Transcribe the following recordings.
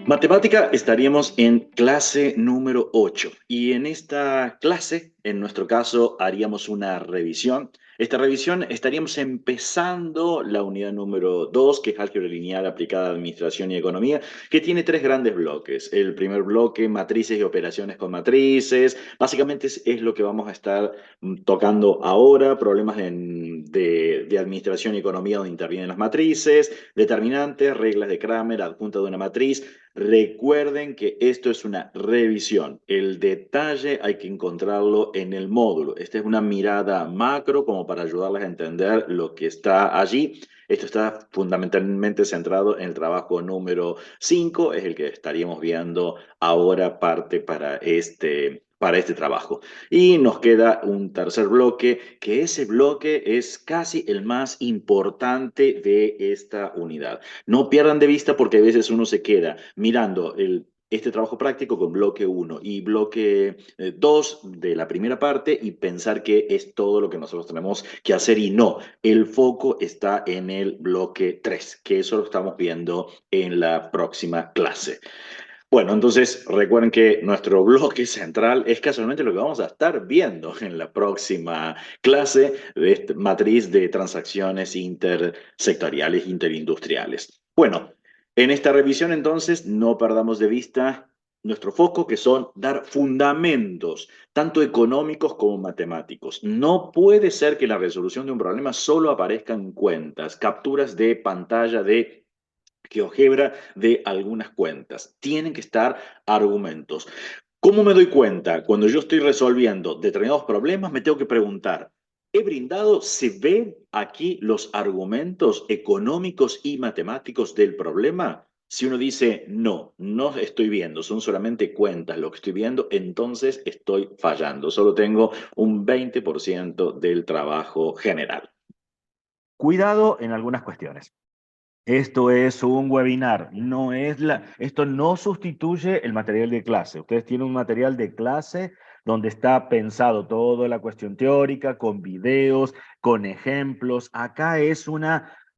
Matemática estaríamos en clase número 8 y en esta clase, en nuestro caso, haríamos una revisión. Esta revisión estaríamos empezando la unidad número 2, que es álgebra lineal aplicada a administración y economía, que tiene tres grandes bloques. El primer bloque, matrices y operaciones con matrices. Básicamente es lo que vamos a estar tocando ahora, problemas de administración y economía donde intervienen las matrices, determinantes, reglas de Kramer, adjunta de una matriz. Recuerden que esto es una revisión. El detalle hay que encontrarlo en el módulo. Esta es una mirada macro como para ayudarles a entender lo que está allí. Esto está fundamentalmente centrado en el trabajo número 5, es el que estaríamos viendo ahora parte para este trabajo. Y nos queda un tercer bloque, que ese bloque es casi el más importante de esta unidad. No pierdan de vista porque a veces uno se queda mirando este trabajo práctico con bloque uno y bloque 2 de la primera parte y pensar que es todo lo que nosotros tenemos que hacer y no, el foco está en el bloque 3, que eso lo estamos viendo en la próxima clase. Bueno, entonces recuerden que nuestro bloque central es casualmente lo que vamos a estar viendo en la próxima clase de esta matriz de transacciones intersectoriales, interindustriales. Bueno, en esta revisión entonces no perdamos de vista nuestro foco, que son dar fundamentos, tanto económicos como matemáticos. No puede ser que la resolución de un problema solo aparezcan cuentas, capturas de pantalla de GeoGebra de algunas cuentas. Tienen que estar argumentos. ¿Cómo me doy cuenta? Cuando yo estoy resolviendo determinados problemas, me tengo que preguntar, ¿he brindado, se ven aquí los argumentos económicos y matemáticos del problema? Si uno dice, no, no estoy viendo, son solamente cuentas lo que estoy viendo, entonces estoy fallando. Solo tengo un 20% del trabajo general. Cuidado en algunas cuestiones. Esto es un webinar, esto no sustituye el material de clase. Ustedes tienen un material de clase donde está pensado toda la cuestión teórica, con videos, con ejemplos. Acá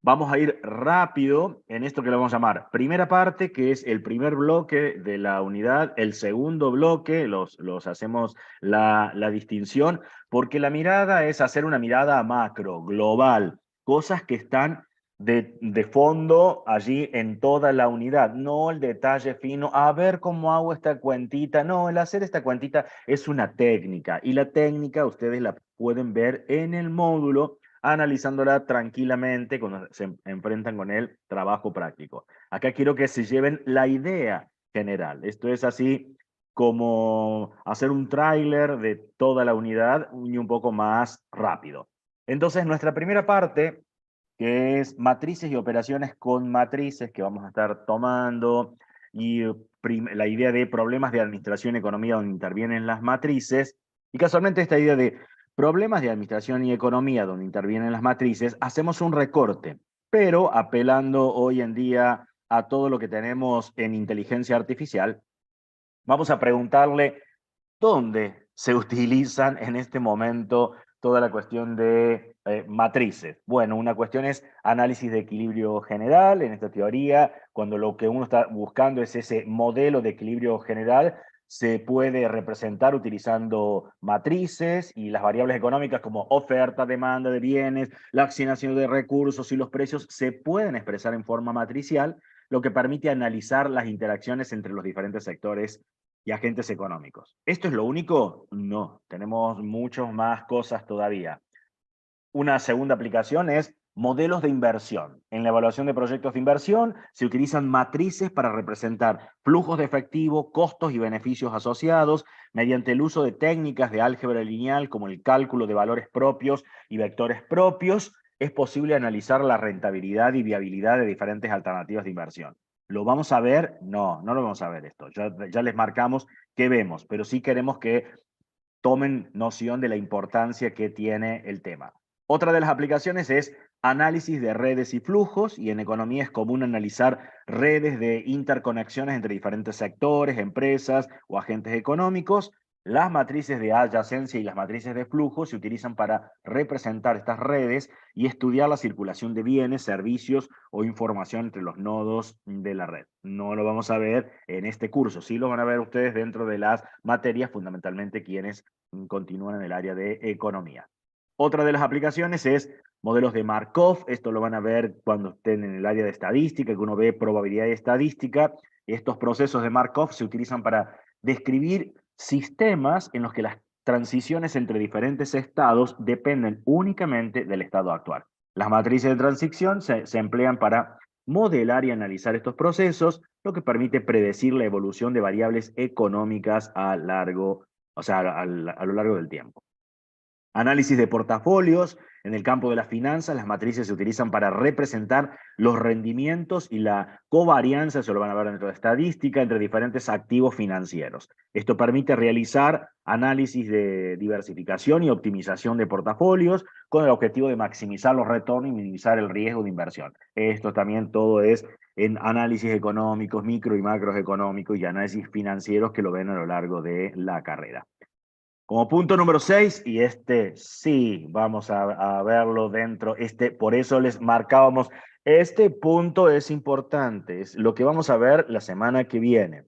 vamos a ir rápido en esto que le vamos a llamar primera parte, que es el primer bloque de la unidad, el segundo bloque, los hacemos la distinción, porque la mirada es hacer una mirada macro, global, cosas que están de fondo allí en toda la unidad, no el detalle fino, a ver cómo hago esta cuentita, no, el hacer esta cuentita es una técnica y la técnica ustedes la pueden ver en el módulo analizándola tranquilamente cuando se enfrentan con el trabajo práctico. Acá quiero que se lleven la idea general, esto es así como hacer un tráiler de toda la unidad y un poco más rápido. Entonces, nuestra primera parte, que es matrices y operaciones con matrices que vamos a estar tomando, y la idea de problemas de administración y economía donde intervienen las matrices, y casualmente esta idea de problemas de administración y economía donde intervienen las matrices, hacemos un recorte, pero apelando hoy en día a todo lo que tenemos en inteligencia artificial, vamos a preguntarle ¿dónde se utilizan en este momento toda la cuestión de matrices? Bueno, una cuestión es análisis de equilibrio general en esta teoría, cuando lo que uno está buscando es ese modelo de equilibrio general, se puede representar utilizando matrices y las variables económicas como oferta, demanda de bienes, la asignación de recursos y los precios se pueden expresar en forma matricial, lo que permite analizar las interacciones entre los diferentes sectores y agentes económicos. ¿Esto es lo único? No, tenemos muchas más cosas todavía. Una segunda aplicación es modelos de inversión. En la evaluación de proyectos de inversión se utilizan matrices para representar flujos de efectivo, costos y beneficios asociados mediante el uso de técnicas de álgebra lineal como el cálculo de valores propios y vectores propios. Es posible analizar la rentabilidad y viabilidad de diferentes alternativas de inversión. ¿Lo vamos a ver? No, no lo vamos a ver esto. Ya les marcamos qué vemos, pero sí queremos que tomen noción de la importancia que tiene el tema. Otra de las aplicaciones es análisis de redes y flujos, y en economía es común analizar redes de interconexiones entre diferentes sectores, empresas o agentes económicos. Las matrices de adyacencia y las matrices de flujo se utilizan para representar estas redes y estudiar la circulación de bienes, servicios o información entre los nodos de la red. No lo vamos a ver en este curso, sí lo van a ver ustedes dentro de las materias, fundamentalmente quienes continúan en el área de economía. Otra de las aplicaciones es modelos de Markov. Esto lo van a ver cuando estén en el área de estadística, que uno ve probabilidad y estadística. Estos procesos de Markov se utilizan para describir sistemas en los que las transiciones entre diferentes estados dependen únicamente del estado actual. Las matrices de transición se emplean para modelar y analizar estos procesos, lo que permite predecir la evolución de variables económicas a lo largo del tiempo. Análisis de portafolios. En el campo de las finanzas, las matrices se utilizan para representar los rendimientos y la covarianza, eso lo van a ver dentro de estadística, entre diferentes activos financieros. Esto permite realizar análisis de diversificación y optimización de portafolios con el objetivo de maximizar los retornos y minimizar el riesgo de inversión. Esto también todo es en análisis económicos, micro y macroeconómicos y análisis financieros que lo ven a lo largo de la carrera. Como punto número 6, y este sí, vamos a verlo dentro, por eso les marcábamos, este punto es importante, es lo que vamos a ver la semana que viene.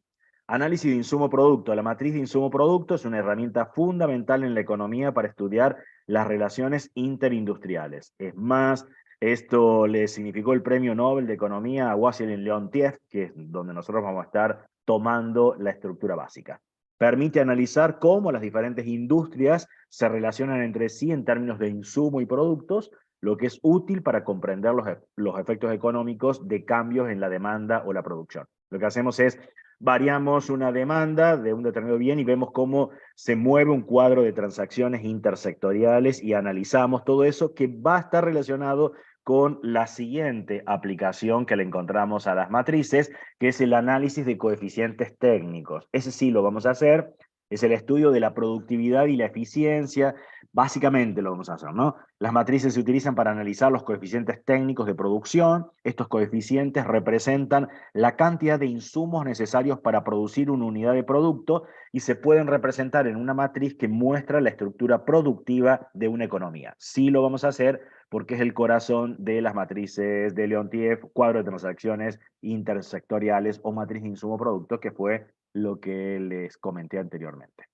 Análisis de insumo-producto. La matriz de insumo-producto es una herramienta fundamental en la economía para estudiar las relaciones interindustriales. Es más, esto le significó el Premio Nobel de Economía a Wassily Leontief, que es donde nosotros vamos a estar tomando la estructura básica. Permite analizar cómo las diferentes industrias se relacionan entre sí en términos de insumo y productos, lo que es útil para comprender los efectos económicos de cambios en la demanda o la producción. Lo que hacemos es, variamos una demanda de un determinado bien y vemos cómo se mueve un cuadro de transacciones intersectoriales y analizamos todo eso que va a estar relacionado con la siguiente aplicación que le encontramos a las matrices, que es el análisis de coeficientes técnicos. Ese sí lo vamos a hacer, es el estudio de la productividad y la eficiencia, básicamente lo vamos a hacer, ¿no? Las matrices se utilizan para analizar los coeficientes técnicos de producción. Estos coeficientes representan la cantidad de insumos necesarios para producir una unidad de producto y se pueden representar en una matriz que muestra la estructura productiva de una economía. Sí lo vamos a hacer porque es el corazón de las matrices de Leontief, cuadro de transacciones intersectoriales o matriz de insumo-producto, que fue lo que les comenté anteriormente.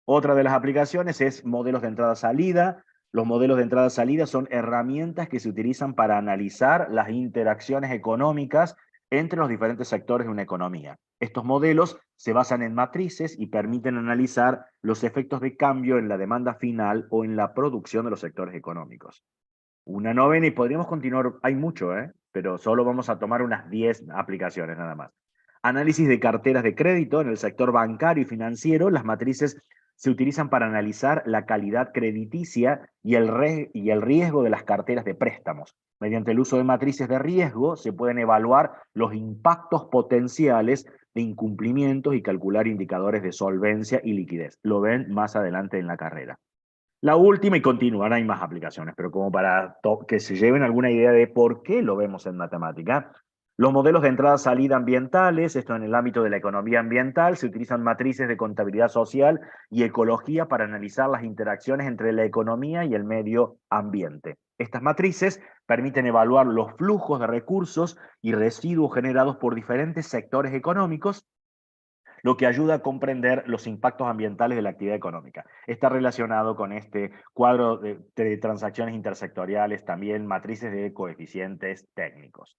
Otra de las aplicaciones es modelos de entrada-salida. Los modelos de entrada-salida son herramientas que se utilizan para analizar las interacciones económicas entre los diferentes sectores de una economía. Estos modelos se basan en matrices y permiten analizar los efectos de cambio en la demanda final o en la producción de los sectores económicos. Una novena, y podríamos continuar, hay mucho, pero solo vamos a tomar unas 10 aplicaciones nada más. Análisis de carteras de crédito. En el sector bancario y financiero, las matrices se utilizan para analizar la calidad crediticia y el riesgo de las carteras de préstamos. Mediante el uso de matrices de riesgo se pueden evaluar los impactos potenciales de incumplimientos y calcular indicadores de solvencia y liquidez. Lo ven más adelante en la carrera. La última, y continuará, hay más aplicaciones, pero como para que se lleven alguna idea de por qué lo vemos en matemática, los modelos de entrada-salida ambientales, esto en el ámbito de la economía ambiental, se utilizan matrices de contabilidad social y ecología para analizar las interacciones entre la economía y el medio ambiente. Estas matrices permiten evaluar los flujos de recursos y residuos generados por diferentes sectores económicos, lo que ayuda a comprender los impactos ambientales de la actividad económica. Está relacionado con este cuadro de transacciones intersectoriales, también matrices de coeficientes técnicos.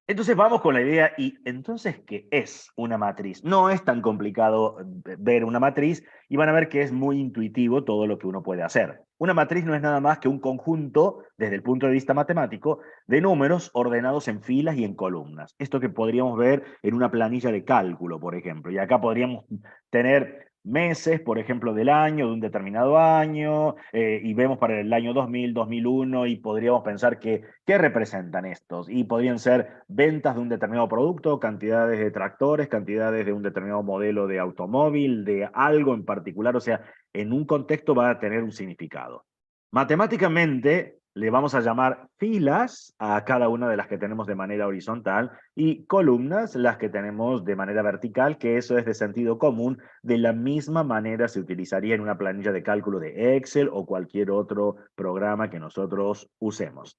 Entonces vamos con la idea, y entonces, ¿qué es una matriz? No es tan complicado ver una matriz y van a ver que es muy intuitivo todo lo que uno puede hacer. Una matriz no es nada más que un conjunto, desde el punto de vista matemático, de números ordenados en filas y en columnas. Esto que podríamos ver en una planilla de cálculo, por ejemplo. Y acá podríamos tener meses, por ejemplo, del año, de un determinado año, y vemos para el año 2000, 2001, y podríamos pensar que, ¿qué representan estos? Y podrían ser ventas de un determinado producto, cantidades de tractores, cantidades de un determinado modelo de automóvil, de algo en particular, o sea, en un contexto va a tener un significado. Matemáticamente, le vamos a llamar filas a cada una de las que tenemos de manera horizontal y columnas las que tenemos de manera vertical, que eso es de sentido común. De la misma manera se utilizaría en una planilla de cálculo de Excel o cualquier otro programa que nosotros usemos.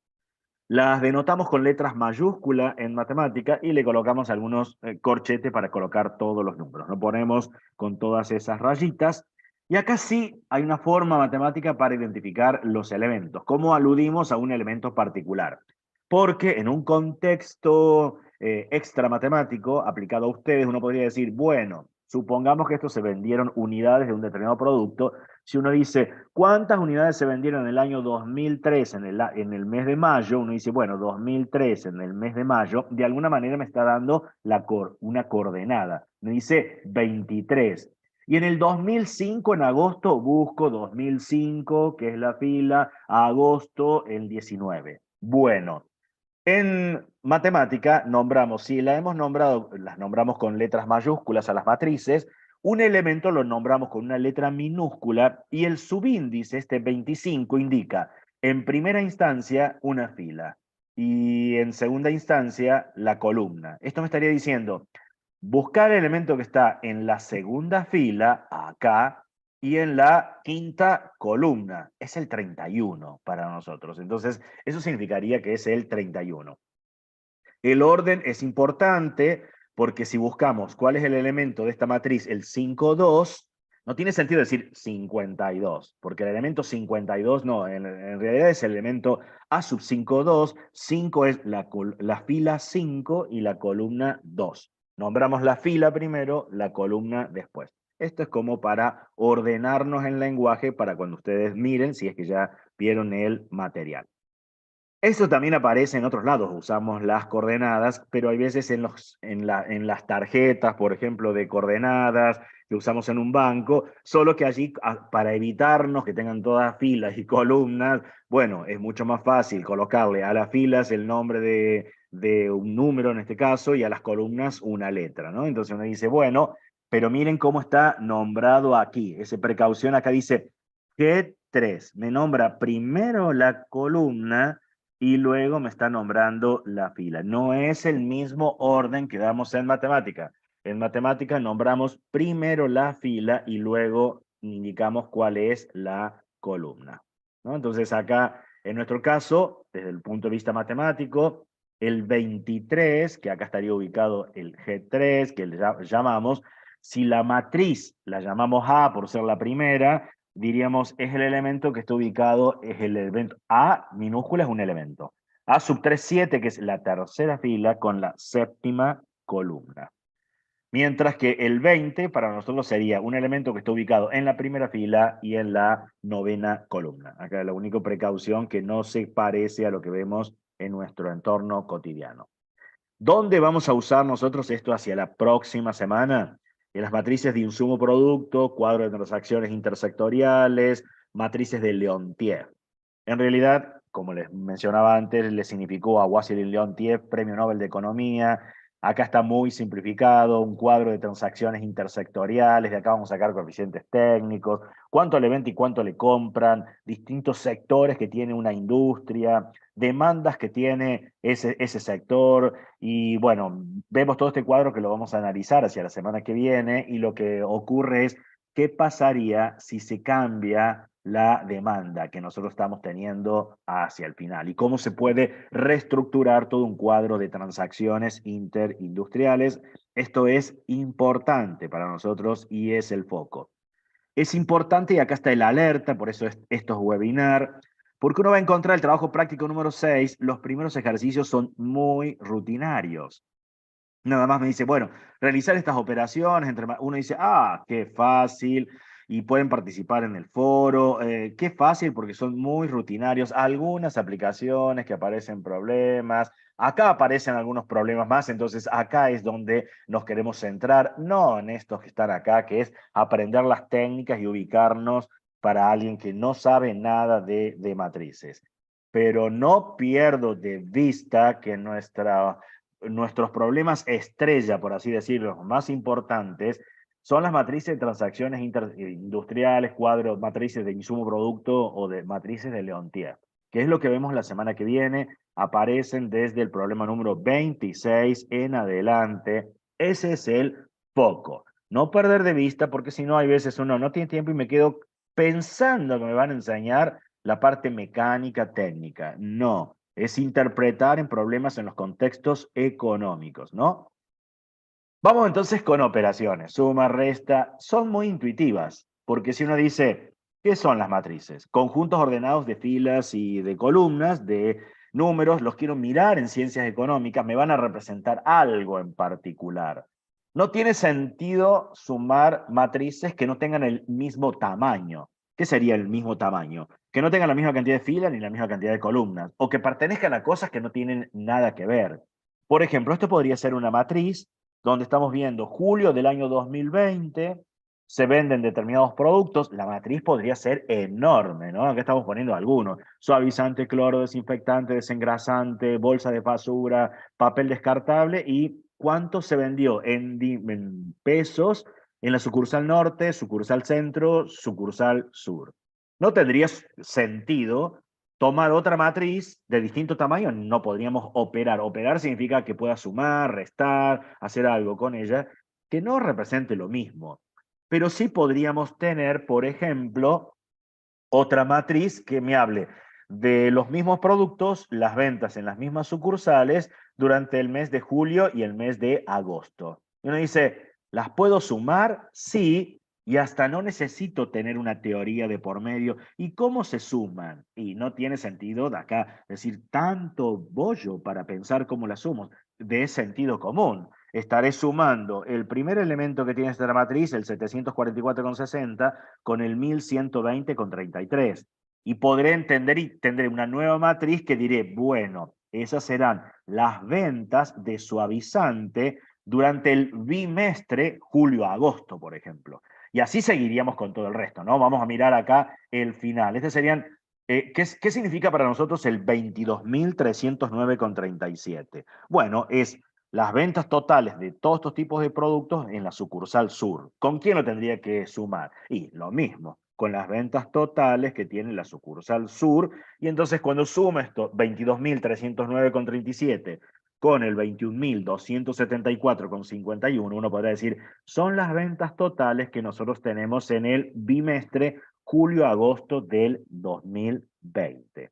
Las denotamos con letras mayúsculas en matemática y le colocamos algunos corchetes para colocar todos los números. Lo ponemos con todas esas rayitas. Y acá sí hay una forma matemática para identificar los elementos. ¿Cómo aludimos a un elemento particular? Porque en un contexto extra matemático aplicado a ustedes, uno podría decir, bueno, supongamos que esto se vendieron unidades de un determinado producto. Si uno dice, ¿cuántas unidades se vendieron en el año 2003 en el mes de mayo? Uno dice, bueno, 2003 en el mes de mayo, de alguna manera me está dando una coordenada. Me dice 23. Y en el 2005, en agosto, busco 2005, que es la fila, a agosto el 19. Bueno, en matemática nombramos, si la hemos nombrado, las nombramos con letras mayúsculas a las matrices, un elemento lo nombramos con una letra minúscula y el subíndice, este 25, indica en primera instancia una fila y en segunda instancia la columna. Esto me estaría diciendo, buscar el elemento que está en la segunda fila, acá, y en la quinta columna. Es el 31 para nosotros. Entonces, eso significaría que es el 31. El orden es importante porque si buscamos cuál es el elemento de esta matriz, el 5,2, no tiene sentido decir 52, porque el elemento 52 no, en realidad es el elemento A sub 5,2, 5 es la fila 5 y la columna 2. Nombramos la fila primero, la columna después. Esto es como para ordenarnos en lenguaje para cuando ustedes miren, si es que ya vieron el material. Eso también aparece en otros lados, usamos las coordenadas, pero hay veces en las tarjetas, por ejemplo, de coordenadas que usamos en un banco, solo que allí, para evitarnos que tengan todas filas y columnas, bueno, es mucho más fácil colocarle a las filas el nombre de un número en este caso y a las columnas una letra, ¿no? Entonces uno dice, bueno, pero miren cómo está nombrado aquí. Esa precaución acá dice G3, me nombra primero la columna y luego me está nombrando la fila. No es el mismo orden que damos en matemática. En matemática nombramos primero la fila y luego indicamos cuál es la columna, ¿no? Entonces acá, en nuestro caso, desde el punto de vista matemático, el 23, que acá estaría ubicado el G3, que le llamamos, si la matriz la llamamos A por ser la primera, diríamos, es el elemento que está ubicado, es el elemento A minúscula, es un elemento. A sub 37, que es la tercera fila con la séptima columna. Mientras que el 20 para nosotros sería un elemento que está ubicado en la primera fila y en la novena columna. Acá la única precaución que no se parece a lo que vemos en nuestro entorno cotidiano. ¿Dónde vamos a usar nosotros esto hacia la próxima semana? En las matrices de insumo-producto, cuadro de transacciones intersectoriales, matrices de Leontief. En realidad, como les mencionaba antes, le significó a Wassily Leontief Premio Nobel de Economía. Acá está muy simplificado, un cuadro de transacciones intersectoriales, de acá vamos a sacar coeficientes técnicos, cuánto le venden y cuánto le compran, distintos sectores que tiene una industria, demandas que tiene ese sector, y bueno, vemos todo este cuadro que lo vamos a analizar hacia la semana que viene, y lo que ocurre es, ¿qué pasaría si se cambia la demanda que nosotros estamos teniendo hacia el final? Y cómo se puede reestructurar todo un cuadro de transacciones interindustriales. Esto es importante para nosotros y es el foco. Es importante, y acá está el alerta, por eso estos webinar, porque uno va a encontrar el trabajo práctico número 6, los primeros ejercicios son muy rutinarios. Nada más me dice, bueno, realizar estas operaciones, uno dice, ah, qué fácil, y pueden participar en el foro, qué fácil porque son muy rutinarios, algunas aplicaciones que aparecen problemas, acá aparecen algunos problemas más, entonces acá es donde nos queremos centrar, no en estos que están acá, que es aprender las técnicas y ubicarnos para alguien que no sabe nada de matrices. Pero no pierdo de vista que nuestros problemas estrella, por así decirlo, los más importantes, son las matrices de transacciones industriales, cuadros, matrices de insumo producto o de matrices de Leontief. que es lo que vemos la semana que viene. Aparecen desde el problema número 26 en adelante. Ese es el foco. No perder de vista, porque si no, hay veces uno no tiene tiempo y me quedo pensando que me van a enseñar la parte mecánica, técnica. No, es interpretar en problemas en los contextos económicos, ¿no? Vamos entonces con operaciones. Suma, resta, son muy intuitivas, porque si uno dice, ¿qué son las matrices? Conjuntos ordenados de filas y de columnas, de números, los quiero mirar en ciencias económicas, me van a representar algo en particular. No tiene sentido sumar matrices que no tengan el mismo tamaño. ¿Qué sería el mismo tamaño? Que no tengan la misma cantidad de filas ni la misma cantidad de columnas, o que pertenezcan a cosas que no tienen nada que ver. Por ejemplo, esto podría ser una matriz donde estamos viendo julio del año 2020, se venden determinados productos, la matriz podría ser enorme, ¿no? Aquí estamos poniendo algunos: suavizante, cloro, desinfectante, desengrasante, bolsa de basura, papel descartable, y cuánto se vendió en pesos en la sucursal norte, sucursal centro, sucursal sur. No tendría sentido tomar otra matriz de distinto tamaño. No podríamos operar. Operar significa que pueda sumar, restar, hacer algo con ella, que no represente lo mismo. Pero sí podríamos tener, por ejemplo, otra matriz que me hable de los mismos productos, las ventas en las mismas sucursales durante el mes de julio y el mes de agosto. Y uno dice, ¿las puedo sumar? Sí, y hasta no necesito tener una teoría de por medio. ¿Y cómo se suman? Y no tiene sentido de acá decir tanto bollo para pensar cómo las sumo. De sentido común. Estaré sumando el primer elemento que tiene esta matriz, el 744,60, con el 1120,33. Y podré entender y tendré una nueva matriz que diré, bueno, esas serán las ventas de suavizante durante el bimestre julio-agosto, por ejemplo. Y así seguiríamos con todo el resto, ¿no? Vamos a mirar acá el final. Este serían, ¿qué significa para nosotros el 22.309,37? Bueno, es las ventas totales de todos estos tipos de productos en la sucursal sur. ¿Con quién lo tendría que sumar? Y lo mismo, con las ventas totales que tiene la sucursal sur. Y entonces cuando suma esto, 22.309,37 con el 21.274,51, uno podrá decir, son las ventas totales que nosotros tenemos en el bimestre julio-agosto del 2020.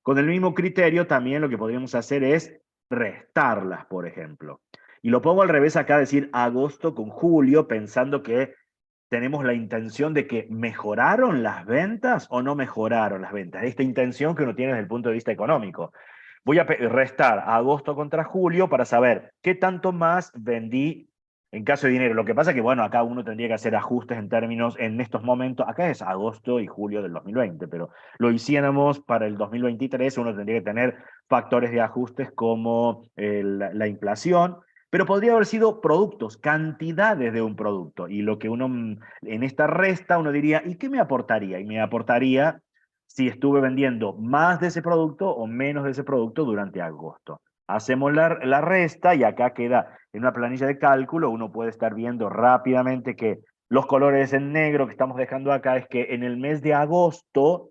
Con el mismo criterio, también lo que podríamos hacer es restarlas, por ejemplo. Y lo pongo al revés acá, decir agosto con julio, pensando que tenemos la intención de que mejoraron las ventas o no mejoraron las ventas. Esta intención que uno tiene desde el punto de vista económico. Voy a restar agosto contra julio para saber qué tanto más vendí en caso de dinero. Lo que pasa es que, bueno, acá uno tendría que hacer ajustes en términos, en estos momentos, acá es agosto y julio del 2020, pero lo hiciéramos para el 2023, uno tendría que tener factores de ajustes como la inflación, pero podría haber sido productos, cantidades de un producto. Y lo que uno, en esta resta, uno diría, ¿y qué me aportaría? Y me aportaría si estuve vendiendo más de ese producto o menos de ese producto durante agosto. Hacemos la resta y acá queda en una planilla de cálculo. Uno puede estar viendo rápidamente que los colores en negro que estamos dejando acá es que en el mes de agosto,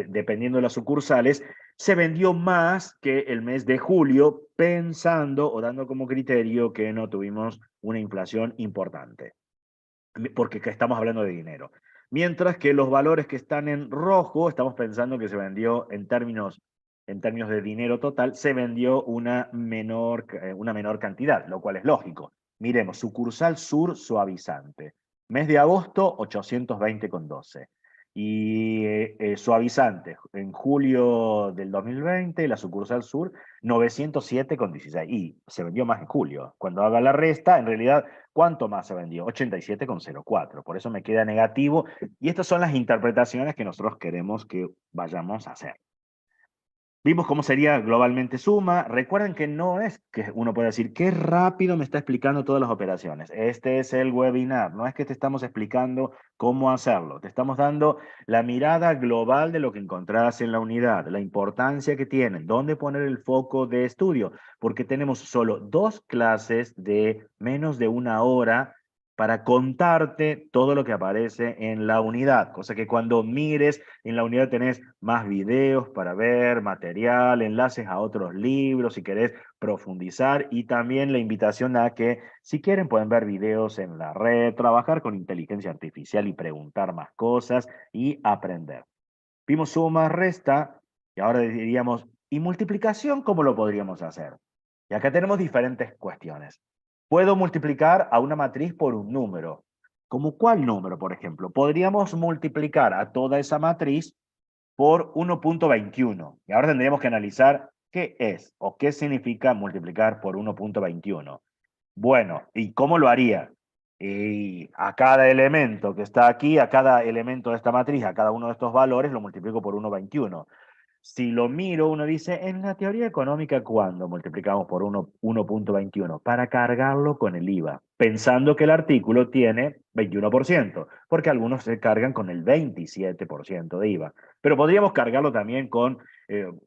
dependiendo de las sucursales, se vendió más que el mes de julio, pensando o dando como criterio que no tuvimos una inflación importante, porque estamos hablando de dinero. Mientras que los valores que están en rojo, estamos pensando que se vendió en términos de dinero total, se vendió una menor cantidad, lo cual es lógico. Miremos, sucursal sur suavizante. Mes de agosto, 820,12. Y suavizante, en julio del 2020, la sucursal sur, 907,16. Y se vendió más en julio. Cuando haga la resta, en realidad, ¿cuánto más se vendió? 87,04. Por eso me queda negativo. Y estas son las interpretaciones que nosotros queremos que vayamos a hacer. Vimos cómo sería globalmente suma. Recuerden que no es que uno pueda decir, qué rápido me está explicando todas las operaciones. Este es el webinar. No es que te estamos explicando cómo hacerlo. Te estamos dando la mirada global de lo que encontrás en la unidad, la importancia que tienen, dónde poner el foco de estudio, porque tenemos solo 2 clases de menos de 1 hora para contarte todo lo que aparece en la unidad, cosa que cuando mires en la unidad tenés más videos para ver, material, enlaces a otros libros si querés profundizar, y también la invitación a que si quieren pueden ver videos en la red, trabajar con inteligencia artificial y preguntar más cosas y aprender. Vimos suma, resta, y ahora diríamos, ¿y multiplicación cómo lo podríamos hacer? Y acá tenemos diferentes cuestiones. Puedo multiplicar a una matriz por un número. ¿Cómo cuál número, por ejemplo? Podríamos multiplicar a toda esa matriz por 1.21. Y ahora tendríamos que analizar qué es o qué significa multiplicar por 1.21. Bueno, ¿y cómo lo haría? Y a cada elemento que está aquí, a cada elemento de esta matriz, a cada uno de estos valores, lo multiplico por 1.21. Si lo miro, uno dice, en la teoría económica, ¿cuándo multiplicamos por 1.21? Para cargarlo con el IVA, pensando que el artículo tiene 21%, porque algunos se cargan con el 27% de IVA. Pero podríamos cargarlo también con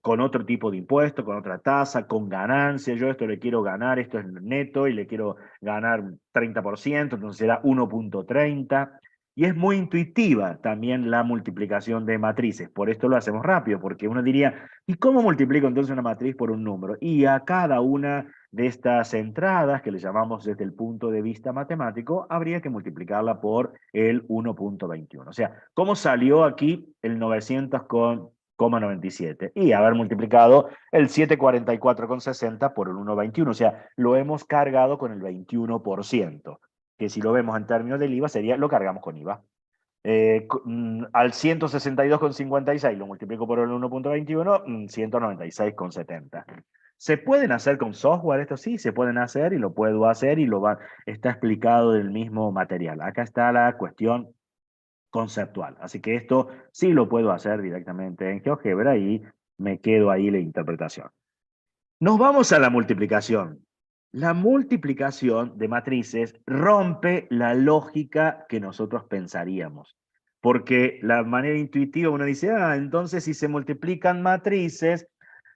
otro tipo de impuesto, con otra tasa, con ganancia. Yo esto le quiero ganar, esto es neto y le quiero ganar 30%, entonces será 1.30. Y es muy intuitiva también la multiplicación de matrices. Por esto lo hacemos rápido, porque uno diría, ¿y cómo multiplico entonces una matriz por un número? Y a cada una de estas entradas, que le llamamos desde el punto de vista matemático, habría que multiplicarla por el 1.21. O sea, ¿cómo salió aquí el 900,97? Y haber multiplicado el 744,60 por el 1.21. O sea, lo hemos cargado con el 21%, que si lo vemos en términos del IVA, sería, lo cargamos con IVA. Al 162,56 lo multiplico por el 1.21, 196,70. ¿Se pueden hacer con software? Esto sí, se pueden hacer y lo puedo hacer y está explicado del mismo material. Acá está la cuestión conceptual. Así que esto sí lo puedo hacer directamente en GeoGebra y me quedo ahí la interpretación. Nos vamos a la multiplicación. La multiplicación de matrices rompe la lógica que nosotros pensaríamos. Porque la manera intuitiva uno dice, entonces si se multiplican matrices,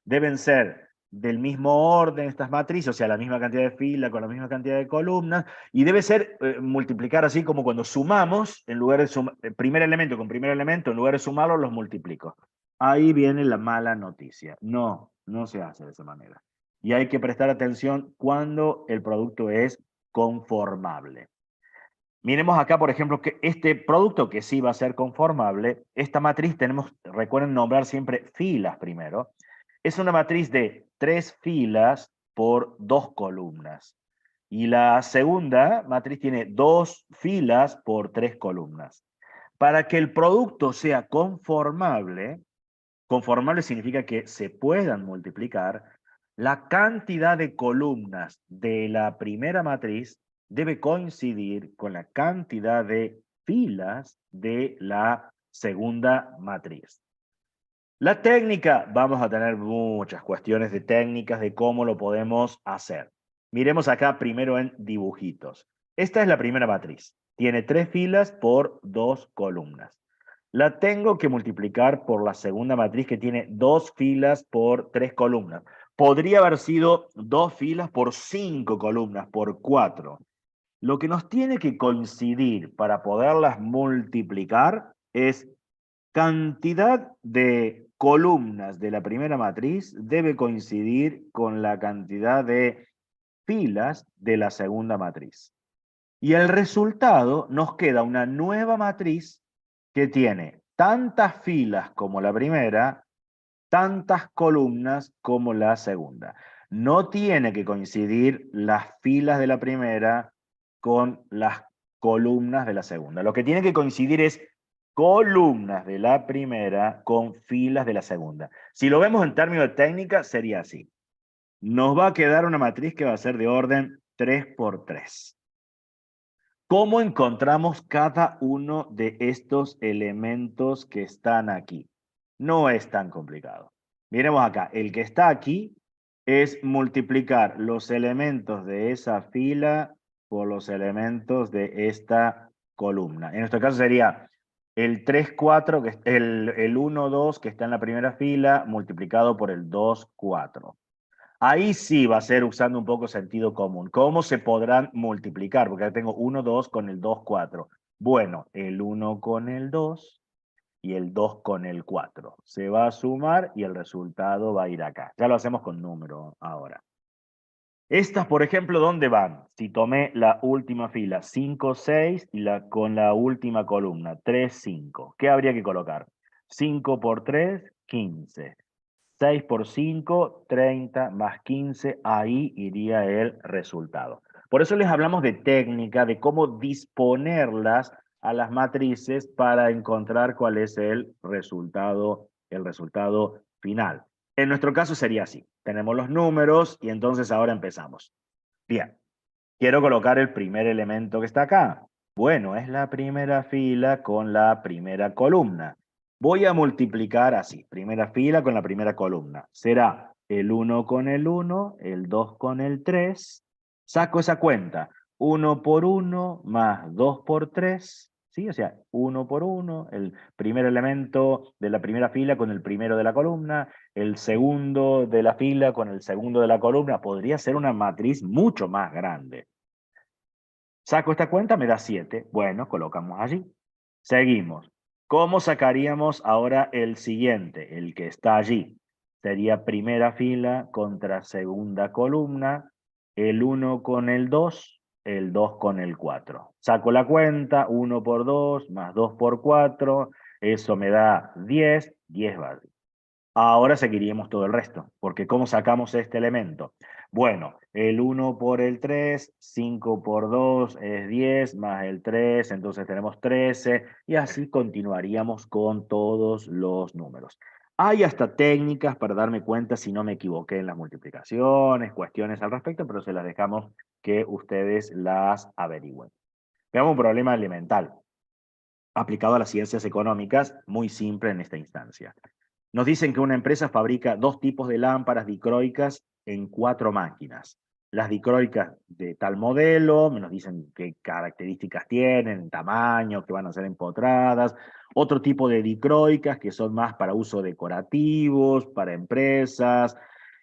deben ser del mismo orden estas matrices, o sea, la misma cantidad de filas con la misma cantidad de columnas, y debe ser multiplicar así como cuando sumamos, en lugar de sumar primer elemento con primer elemento, en lugar de sumarlos, los multiplico. Ahí viene la mala noticia. No, no se hace de esa manera. Y hay que prestar atención cuando el producto es conformable. Miremos acá, por ejemplo, que este producto que sí va a ser conformable, esta matriz recuerden nombrar siempre filas primero. Es una matriz de 3 filas por 2 columnas. Y la segunda matriz tiene 2 filas por 3 columnas. Para que el producto sea conformable, conformable significa que se puedan multiplicar, la cantidad de columnas de la primera matriz debe coincidir con la cantidad de filas de la segunda matriz. La técnica, vamos a tener muchas cuestiones de técnicas de cómo lo podemos hacer. Miremos acá primero en dibujitos. Esta es la primera matriz. Tiene 3 filas por 2 columnas. La tengo que multiplicar por la segunda matriz que tiene 2 filas por 3 columnas. Podría haber sido 2 filas por 5 columnas, por 4. Lo que nos tiene que coincidir para poderlas multiplicar es cantidad de columnas de la primera matriz debe coincidir con la cantidad de filas de la segunda matriz. Y el resultado nos queda una nueva matriz que tiene tantas filas como la primera, tantas columnas como la segunda. No tiene que coincidir las filas de la primera con las columnas de la segunda. Lo que tiene que coincidir es columnas de la primera con filas de la segunda. Si lo vemos en términos de técnica, sería así. Nos va a quedar una matriz que va a ser de orden 3 por 3. ¿Cómo encontramos cada uno de estos elementos que están aquí? No es tan complicado. Miremos acá, el que está aquí es multiplicar los elementos de esa fila por los elementos de esta columna. En nuestro caso sería el 3, 4, el 1, 2 que está en la primera fila multiplicado por el 2, 4. Ahí sí va a ser usando un poco sentido común. ¿Cómo se podrán multiplicar? Porque acá tengo 1, 2 con el 2, 4. Bueno, el 1 con el 2 y el 2 con el 4. Se va a sumar y el resultado va a ir acá. Ya lo hacemos con número ahora. Estas, por ejemplo, ¿dónde van? Si tomé la última fila, 5, 6, y con la última columna, 3, 5. ¿Qué habría que colocar? 5 por 3, 15. 6 por 5, 30, más 15, ahí iría el resultado. Por eso les hablamos de técnica, de cómo disponerlas a las matrices para encontrar cuál es el resultado final. En nuestro caso sería así. Tenemos los números y entonces ahora empezamos. Bien, quiero colocar el primer elemento que está acá. Bueno, es la primera fila con la primera columna. Voy a multiplicar así, primera fila con la primera columna. Será el 1 con el 1, el 2 con el 3. Saco esa cuenta. 1 por 1 más 2 por 3. ¿Sí? O sea, 1 por 1, el primer elemento de la primera fila con el primero de la columna, el segundo de la fila con el segundo de la columna. Podría ser una matriz mucho más grande. Saco esta cuenta, me da 7. Bueno, colocamos allí. Seguimos. ¿Cómo sacaríamos ahora el siguiente, el que está allí? Sería primera fila contra segunda columna, el 1 con el 2, el 2 con el 4. Saco la cuenta, 1 por 2 más 2 por 4, eso me da 10, 10 va. Ahora seguiríamos todo el resto, porque ¿cómo sacamos este elemento? Bueno, el 1 por el 3, 5 por 2 es 10, más el 3, entonces tenemos 13, y así continuaríamos con todos los números. Hay hasta técnicas para darme cuenta si no me equivoqué en las multiplicaciones, cuestiones al respecto, pero se las dejamos que ustedes las averigüen. Veamos un problema elemental aplicado a las ciencias económicas, muy simple en esta instancia. Nos dicen que una empresa fabrica 2 tipos de lámparas dicroicas en 4 máquinas. Las dicroicas de tal modelo, nos dicen qué características tienen, tamaño, que van a ser empotradas. Otro tipo de dicroicas que son más para uso decorativos, para empresas.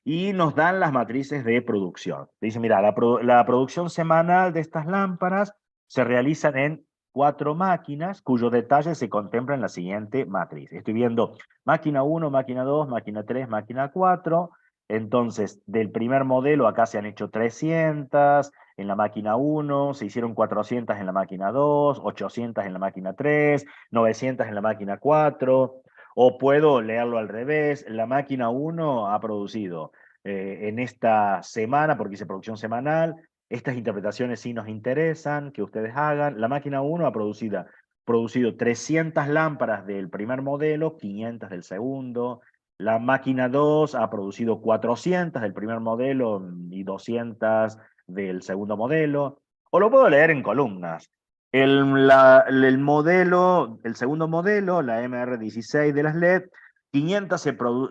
Y nos dan las matrices de producción. Dicen, mira, la producción semanal de estas lámparas se realizan en 4 máquinas cuyos detalles se contemplan en la siguiente matriz. Estoy viendo máquina 1, máquina 2, máquina 3, máquina 4. Entonces, del primer modelo acá se han hecho 300 en la máquina 1, se hicieron 400 en la máquina 2, 800 en la máquina 3, 900 en la máquina 4. O puedo leerlo al revés. La máquina 1 ha producido en esta semana, porque hice producción semanal, estas interpretaciones sí nos interesan que ustedes hagan. La máquina 1 ha producido 300 lámparas del primer modelo, 500 del segundo. La máquina 2 ha producido 400 del primer modelo y 200 del segundo modelo. O lo puedo leer en columnas. El segundo modelo, la MR16 de las LED, 500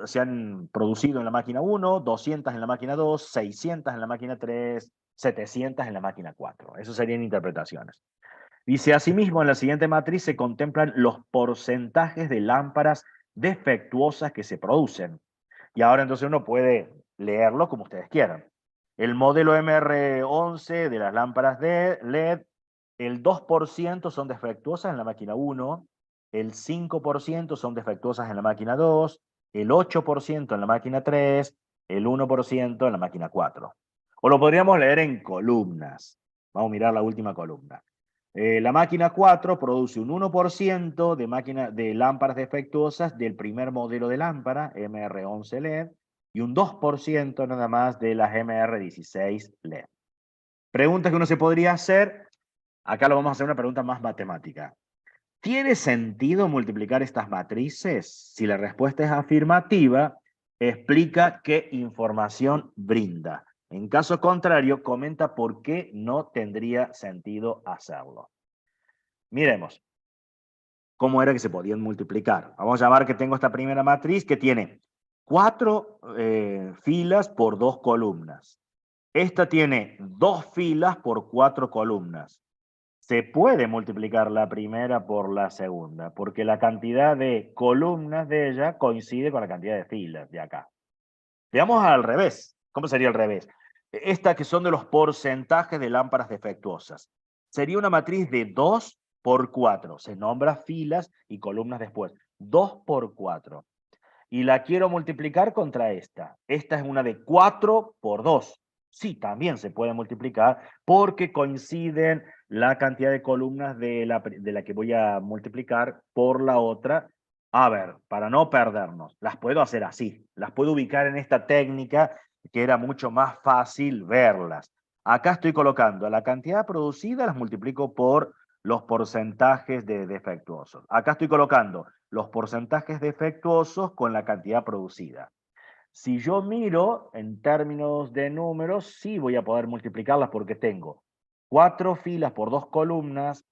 se han producido en la máquina 1, 200 en la máquina 2, 600 en la máquina 3, 700 en la máquina 4. Eso serían interpretaciones. Dice, asimismo, en la siguiente matriz se contemplan los porcentajes de lámparas defectuosas que se producen. Y ahora entonces uno puede leerlo como ustedes quieran. El modelo MR11 de las lámparas de LED, el 2% son defectuosas en la máquina 1, el 5% son defectuosas en la máquina 2, el 8% en la máquina 3, el 1% en la máquina 4. O lo podríamos leer en columnas. Vamos a mirar la última columna. La máquina 4 produce un 1% de lámparas defectuosas del primer modelo de lámpara, MR11 LED, y un 2% nada más de las MR16 LED. Preguntas que uno se podría hacer, acá lo vamos a hacer una pregunta más matemática. ¿Tiene sentido multiplicar estas matrices? Si la respuesta es afirmativa, explica qué información brinda. En caso contrario, comenta por qué no tendría sentido hacerlo. Miremos cómo era que se podían multiplicar. Vamos a llamar que tengo esta primera matriz que tiene 4 filas por 2 columnas. Esta tiene 2 filas por 4 columnas. Se puede multiplicar la primera por la segunda, porque la cantidad de columnas de ella coincide con la cantidad de filas de acá. Veamos al revés. ¿Cómo sería al revés? Esta que son de los porcentajes de lámparas defectuosas. Sería una matriz de 2 por 4. Se nombra filas y columnas después. 2 por 4. Y la quiero multiplicar contra esta. Esta es una de 4 por 2. Sí, también se puede multiplicar porque coinciden la cantidad de columnas de la que voy a multiplicar por la otra. A ver, para no perdernos, las puedo hacer así. Las puedo ubicar en esta técnica que era mucho más fácil verlas. Acá estoy colocando la cantidad producida, las multiplico por los porcentajes de defectuosos. Acá estoy colocando los porcentajes defectuosos con la cantidad producida. Si yo miro en términos de números, sí voy a poder multiplicarlas porque tengo 4 filas por 2 columnas,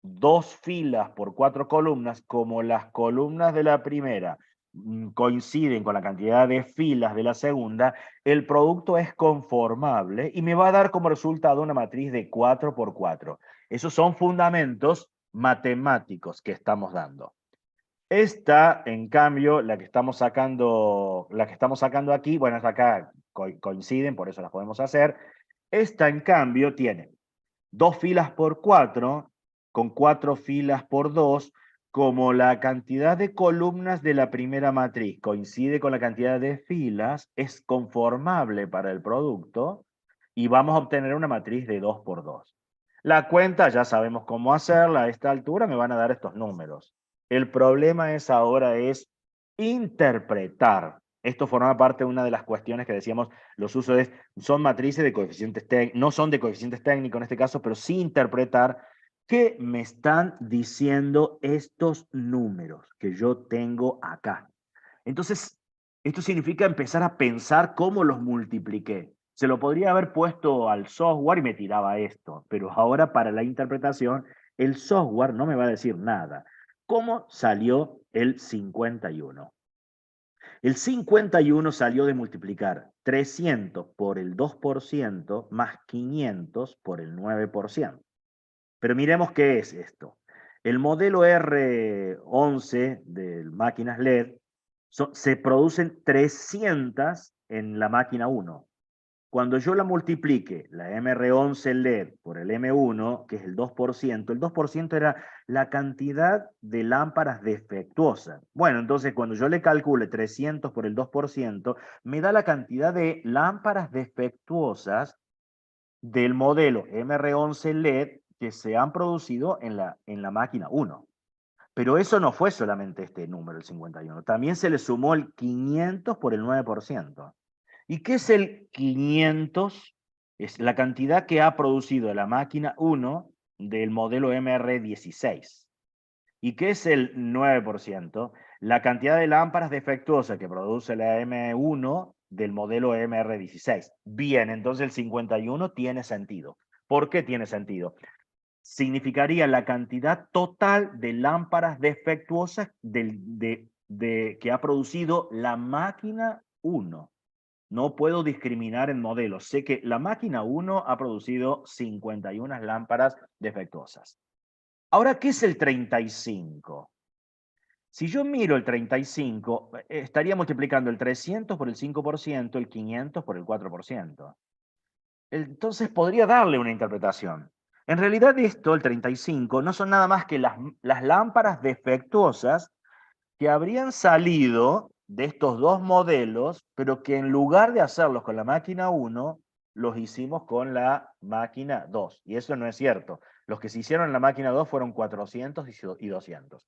2 filas por 4 columnas, como las columnas de la primera coinciden con la cantidad de filas de la segunda, el producto es conformable y me va a dar como resultado una matriz de 4 por 4. Esos son fundamentos matemáticos que estamos dando. Esta, en cambio, la que estamos sacando aquí, bueno, acá coinciden, por eso las podemos hacer. Esta, en cambio, tiene 2 filas por 4, con 4 filas por 2, como la cantidad de columnas de la primera matriz coincide con la cantidad de filas, es conformable para el producto y vamos a obtener una matriz de 2 por 2. La cuenta ya sabemos cómo hacerla, a esta altura me van a dar estos números. El problema ahora es interpretar. Esto forma parte de una de las cuestiones que decíamos, los usos son matrices de coeficientes técnicos, no son de coeficientes técnicos en este caso, pero sí interpretar qué me están diciendo estos números que yo tengo acá. Entonces, esto significa empezar a pensar cómo los multipliqué. Se lo podría haber puesto al software y me tiraba esto, pero ahora para la interpretación, el software no me va a decir nada. ¿Cómo salió el 51? El 51 salió de multiplicar 300 por el 2% más 500 por el 9%. Pero miremos qué es esto. El modelo R11 de máquinas LED se producen 300 en la máquina 1. Cuando yo la multiplique, la MR11 LED por el M1, que es el 2% era la cantidad de lámparas defectuosas. Bueno, entonces cuando yo le calcule 300 por el 2%, me da la cantidad de lámparas defectuosas del modelo MR11 LED que se han producido en la máquina 1. Pero eso no fue solamente este número, el 51. También se le sumó el 500 por el 9%. ¿Y qué es el 500? Es la cantidad que ha producido la máquina 1 del modelo MR16. ¿Y qué es el 9%? La cantidad de lámparas defectuosas que produce la M1 del modelo MR16. Bien, entonces el 51 tiene sentido. ¿Por qué tiene sentido? Significaría la cantidad total de lámparas defectuosas que ha producido la máquina 1. No puedo discriminar en modelos. Sé que la máquina 1 ha producido 51 lámparas defectuosas. Ahora, ¿qué es el 35? Si yo miro el 35, estaría multiplicando el 300 por el 5%, el 500 por el 4%. Entonces podría darle una interpretación. En realidad esto, el 35, no son nada más que las lámparas defectuosas que habrían salido de estos dos modelos, pero que en lugar de hacerlos con la máquina 1, los hicimos con la máquina 2. Y eso no es cierto. Los que se hicieron en la máquina 2 fueron 400 y 200.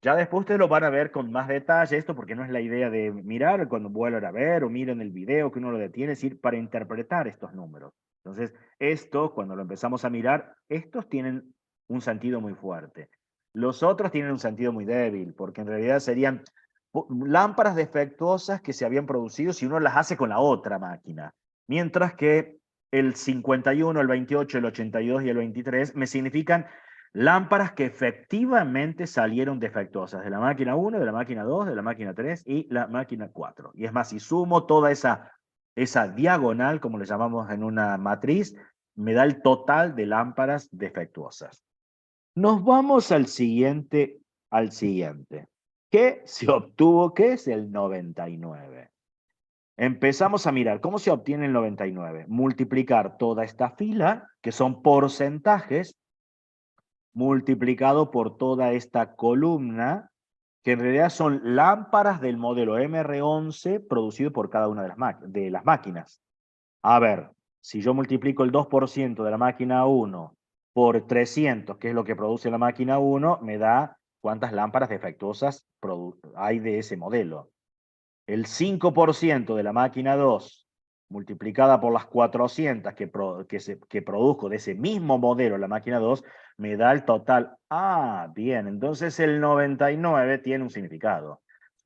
Ya después ustedes lo van a ver con más detalle esto, porque no es la idea de mirar cuando vuelvan a ver o miren el video que uno lo detiene, es ir para interpretar estos números. Entonces, esto, cuando lo empezamos a mirar, estos tienen un sentido muy fuerte. Los otros tienen un sentido muy débil, porque en realidad serían lámparas defectuosas que se habían producido si uno las hace con la otra máquina. Mientras que el 51, el 28, el 82 y el 23 me significan lámparas que efectivamente salieron defectuosas de la máquina 1, de la máquina 2, de la máquina 3 y la máquina 4. Y es más, si sumo toda esa diagonal, como le llamamos en una matriz, me da el total de lámparas defectuosas. Nos vamos al siguiente, ¿Qué se obtuvo? ¿Qué es el 99? Empezamos a mirar cómo se obtiene el 99. Multiplicar toda esta fila, que son porcentajes, multiplicado por toda esta columna, que en realidad son lámparas del modelo MR11 producido por cada una de las máquinas. A ver, si yo multiplico el 2% de la máquina 1 por 300, que es lo que produce la máquina 1, me da cuántas lámparas defectuosas hay de ese modelo. El 5% de la máquina 2 multiplicada por las 400 que produzco de ese mismo modelo, la máquina 2, me da el total. Ah, bien, entonces el 99 tiene un significado.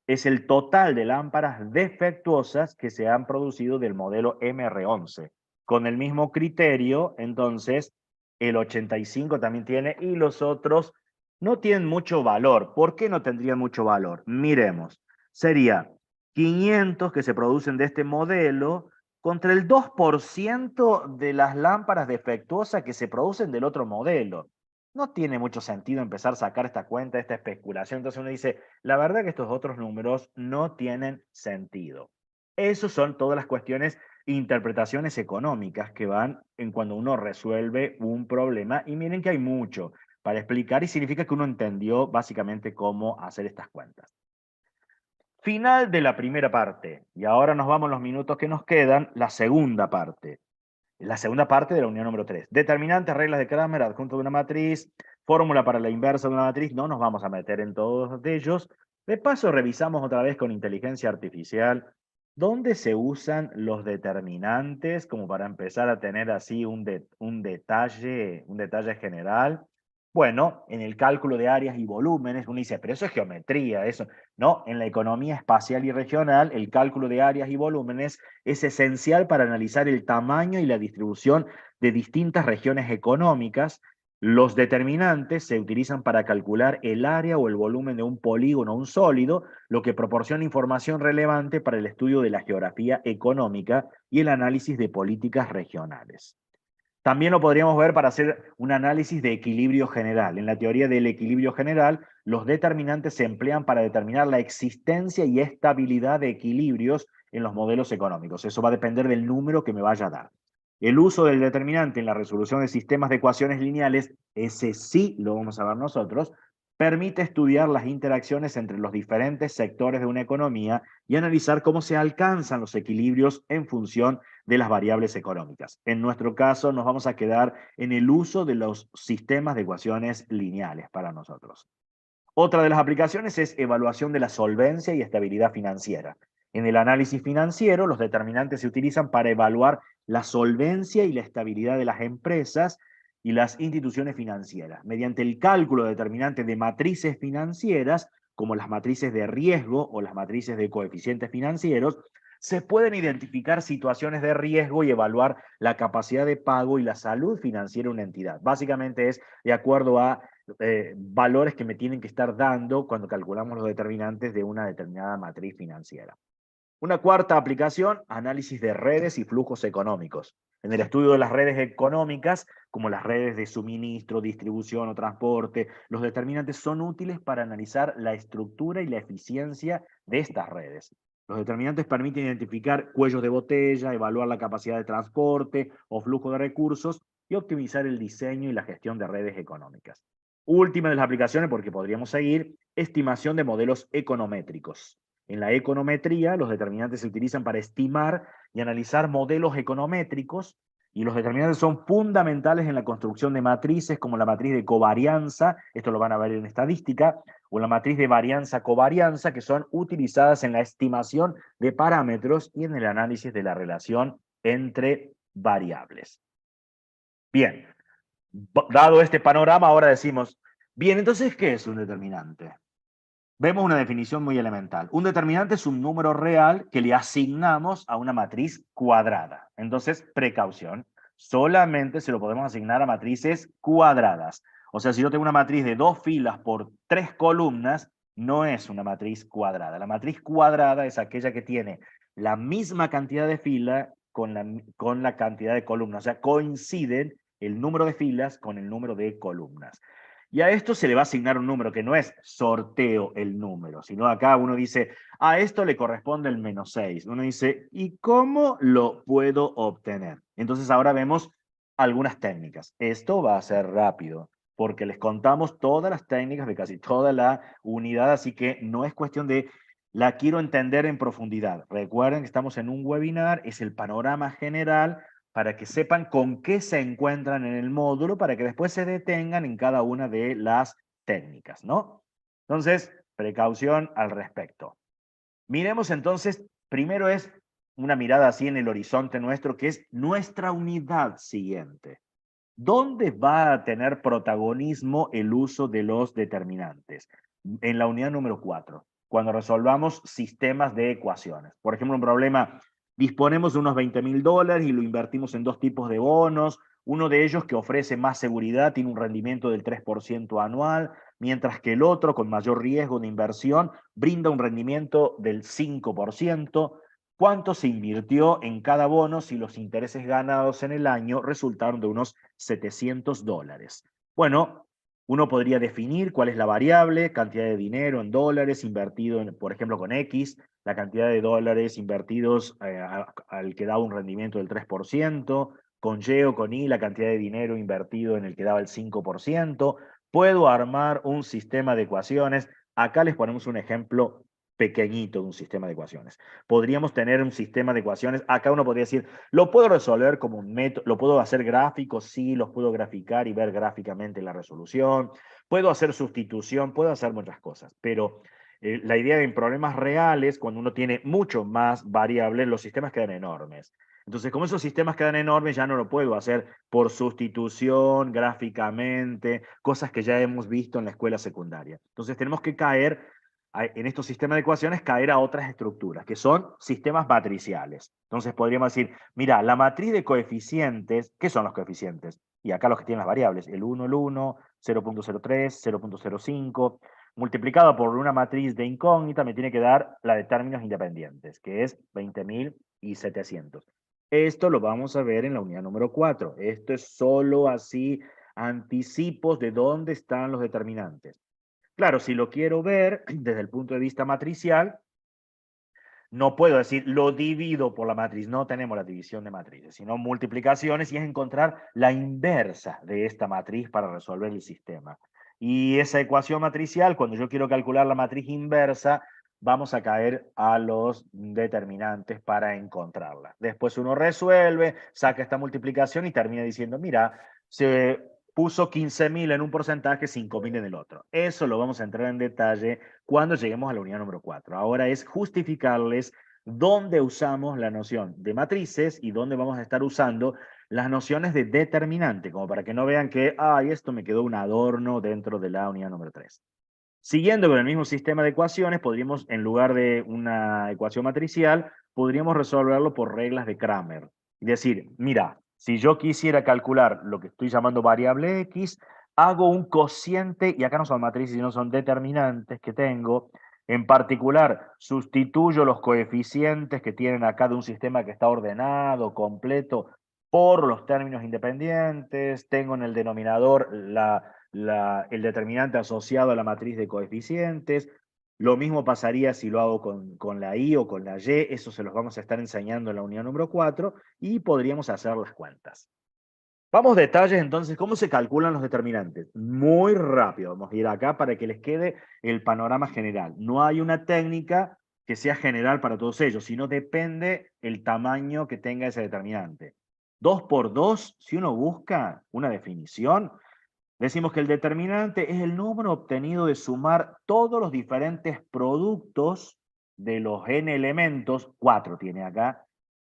Es el total de lámparas defectuosas que se han producido del modelo MR11. Con el mismo criterio, entonces, el 85 también tiene y los otros no tienen mucho valor. ¿Por qué no tendrían mucho valor? Miremos. Sería 500 que se producen de este modelo contra el 2% de las lámparas defectuosas que se producen del otro modelo. No tiene mucho sentido empezar a sacar esta cuenta, esta especulación. Entonces uno dice, la verdad que estos otros números no tienen sentido. Esas son todas las cuestiones, interpretaciones económicas que van en cuando uno resuelve un problema. Y miren que hay mucho para explicar y significa que uno entendió básicamente cómo hacer estas cuentas. Final de la primera parte. Y ahora nos vamos los minutos que nos quedan, la segunda parte. La segunda parte de la unidad número 3. Determinantes, reglas de Kramer, adjunto de una matriz, fórmula para la inversa de una matriz. No nos vamos a meter en todos de ellos. De paso, revisamos otra vez con inteligencia artificial dónde se usan los determinantes, como para empezar a tener así un detalle general. Bueno, en el cálculo de áreas y volúmenes, uno dice, pero eso es geometría, eso. No, en la economía espacial y regional, el cálculo de áreas y volúmenes es esencial para analizar el tamaño y la distribución de distintas regiones económicas. Los determinantes se utilizan para calcular el área o el volumen de un polígono o un sólido, lo que proporciona información relevante para el estudio de la geografía económica y el análisis de políticas regionales. También lo podríamos ver para hacer un análisis de equilibrio general. En la teoría del equilibrio general, los determinantes se emplean para determinar la existencia y estabilidad de equilibrios en los modelos económicos. Eso va a depender del número que me vaya a dar. El uso del determinante en la resolución de sistemas de ecuaciones lineales, ese sí lo vamos a ver nosotros, permite estudiar las interacciones entre los diferentes sectores de una economía y analizar cómo se alcanzan los equilibrios en función de las variables económicas. En nuestro caso, nos vamos a quedar en el uso de los sistemas de ecuaciones lineales para nosotros. Otra de las aplicaciones es evaluación de la solvencia y estabilidad financiera. En el análisis financiero, los determinantes se utilizan para evaluar la solvencia y la estabilidad de las empresas y las instituciones financieras, mediante el cálculo de determinantes de matrices financieras, como las matrices de riesgo o las matrices de coeficientes financieros, se pueden identificar situaciones de riesgo y evaluar la capacidad de pago y la salud financiera de una entidad. Básicamente es de acuerdo a valores que me tienen que estar dando cuando calculamos los determinantes de una determinada matriz financiera. Una cuarta aplicación, análisis de redes y flujos económicos. En el estudio de las redes económicas, como las redes de suministro, distribución o transporte, los determinantes son útiles para analizar la estructura y la eficiencia de estas redes. Los determinantes permiten identificar cuellos de botella, evaluar la capacidad de transporte o flujo de recursos y optimizar el diseño y la gestión de redes económicas. Última de las aplicaciones, porque podríamos seguir, estimación de modelos econométricos. En la econometría, los determinantes se utilizan para estimar y analizar modelos econométricos, y los determinantes son fundamentales en la construcción de matrices como la matriz de covarianza, esto lo van a ver en estadística, o la matriz de varianza-covarianza, que son utilizadas en la estimación de parámetros y en el análisis de la relación entre variables. Bien, dado este panorama, ahora decimos, bien, entonces, ¿qué es un determinante? Vemos una definición muy elemental. Un determinante es un número real que le asignamos a una matriz cuadrada. Entonces, precaución, solamente se lo podemos asignar a matrices cuadradas. O sea, si yo tengo una matriz de 2 filas por 3 columnas, no es una matriz cuadrada. La matriz cuadrada es aquella que tiene la misma cantidad de filas con la cantidad de columnas. O sea, coinciden el número de filas con el número de columnas. Y a esto se le va a asignar un número, que no es sorteo el número, sino acá uno dice, a esto le corresponde el -6. Uno dice, ¿y cómo lo puedo obtener? Entonces ahora vemos algunas técnicas. Esto va a ser rápido, porque les contamos todas las técnicas de casi toda la unidad, así que no es cuestión de la quiero entender en profundidad. Recuerden que estamos en un webinar, es el panorama general para que sepan con qué se encuentran en el módulo, para que después se detengan en cada una de las técnicas, ¿no? Entonces, precaución al respecto. Miremos entonces, primero es una mirada así en el horizonte nuestro, que es nuestra unidad siguiente. ¿Dónde va a tener protagonismo el uso de los determinantes? En la unidad número 4, cuando resolvamos sistemas de ecuaciones. Por ejemplo, un problema, disponemos de unos $20.000 y lo invertimos en dos tipos de bonos. Uno de ellos, que ofrece más seguridad, tiene un rendimiento del 3% anual, mientras que el otro, con mayor riesgo de inversión, brinda un rendimiento del 5%. ¿Cuánto se invirtió en cada bono si los intereses ganados en el año resultaron de unos $700? Bueno, uno podría definir cuál es la variable, cantidad de dinero en dólares invertido, por ejemplo, con X, la cantidad de dólares invertidos al que daba un rendimiento del 3%, con Y o con Y, la cantidad de dinero invertido en el que daba el 5%. Puedo armar un sistema de ecuaciones. Acá les ponemos un ejemplo pequeñito de un sistema de ecuaciones. Podríamos tener un sistema de ecuaciones, acá uno podría decir, lo puedo resolver como un método, lo puedo hacer gráfico, sí, los puedo graficar y ver gráficamente la resolución, puedo hacer sustitución, puedo hacer muchas cosas, pero la idea en problemas reales, cuando uno tiene mucho más variables, los sistemas quedan enormes. Entonces, como esos sistemas quedan enormes, ya no lo puedo hacer por sustitución, gráficamente, cosas que ya hemos visto en la escuela secundaria. Entonces, tenemos que caer en estos sistemas de ecuaciones, caer a otras estructuras, que son sistemas matriciales. Entonces podríamos decir, mira, la matriz de coeficientes, ¿qué son los coeficientes? Y acá los que tienen las variables, el 1, 0.03, 0.05, multiplicado por una matriz de incógnita, me tiene que dar la de términos independientes, que es 20.700. Esto lo vamos a ver en la unidad número 4. Esto es solo así anticipos de dónde están los determinantes. Claro, si lo quiero ver desde el punto de vista matricial, no puedo decir lo divido por la matriz, no tenemos la división de matrices, sino multiplicaciones, y es encontrar la inversa de esta matriz para resolver el sistema. Y esa ecuación matricial, cuando yo quiero calcular la matriz inversa, vamos a caer a los determinantes para encontrarla. Después uno resuelve, saca esta multiplicación y termina diciendo, mira, se puso 15.000 en un porcentaje, 5.000 en el otro. Eso lo vamos a entrar en detalle cuando lleguemos a la unidad número 4. Ahora es justificarles dónde usamos la noción de matrices y dónde vamos a estar usando las nociones de determinante, como para que no vean que, ay, esto me quedó un adorno dentro de la unidad número 3. Siguiendo con el mismo sistema de ecuaciones, podríamos, en lugar de una ecuación matricial, podríamos resolverlo por reglas de Cramer. Es decir, mira, si yo quisiera calcular lo que estoy llamando variable X, hago un cociente, y acá no son matrices, sino son determinantes que tengo. En particular, sustituyo los coeficientes que tienen acá de un sistema que está ordenado, completo, por los términos independientes. Tengo en el denominador el determinante asociado a la matriz de coeficientes. Lo mismo pasaría si lo hago con la Y o con la Y, eso se los vamos a estar enseñando en la unidad número 4, y podríamos hacer las cuentas. Vamos a detalles entonces, ¿cómo se calculan los determinantes? Muy rápido, vamos a ir acá para que les quede el panorama general. No hay una técnica que sea general para todos ellos, sino depende el tamaño que tenga ese determinante. 2 por 2, si uno busca una definición, decimos que el determinante es el número obtenido de sumar todos los diferentes productos de los n elementos, 4 tiene acá,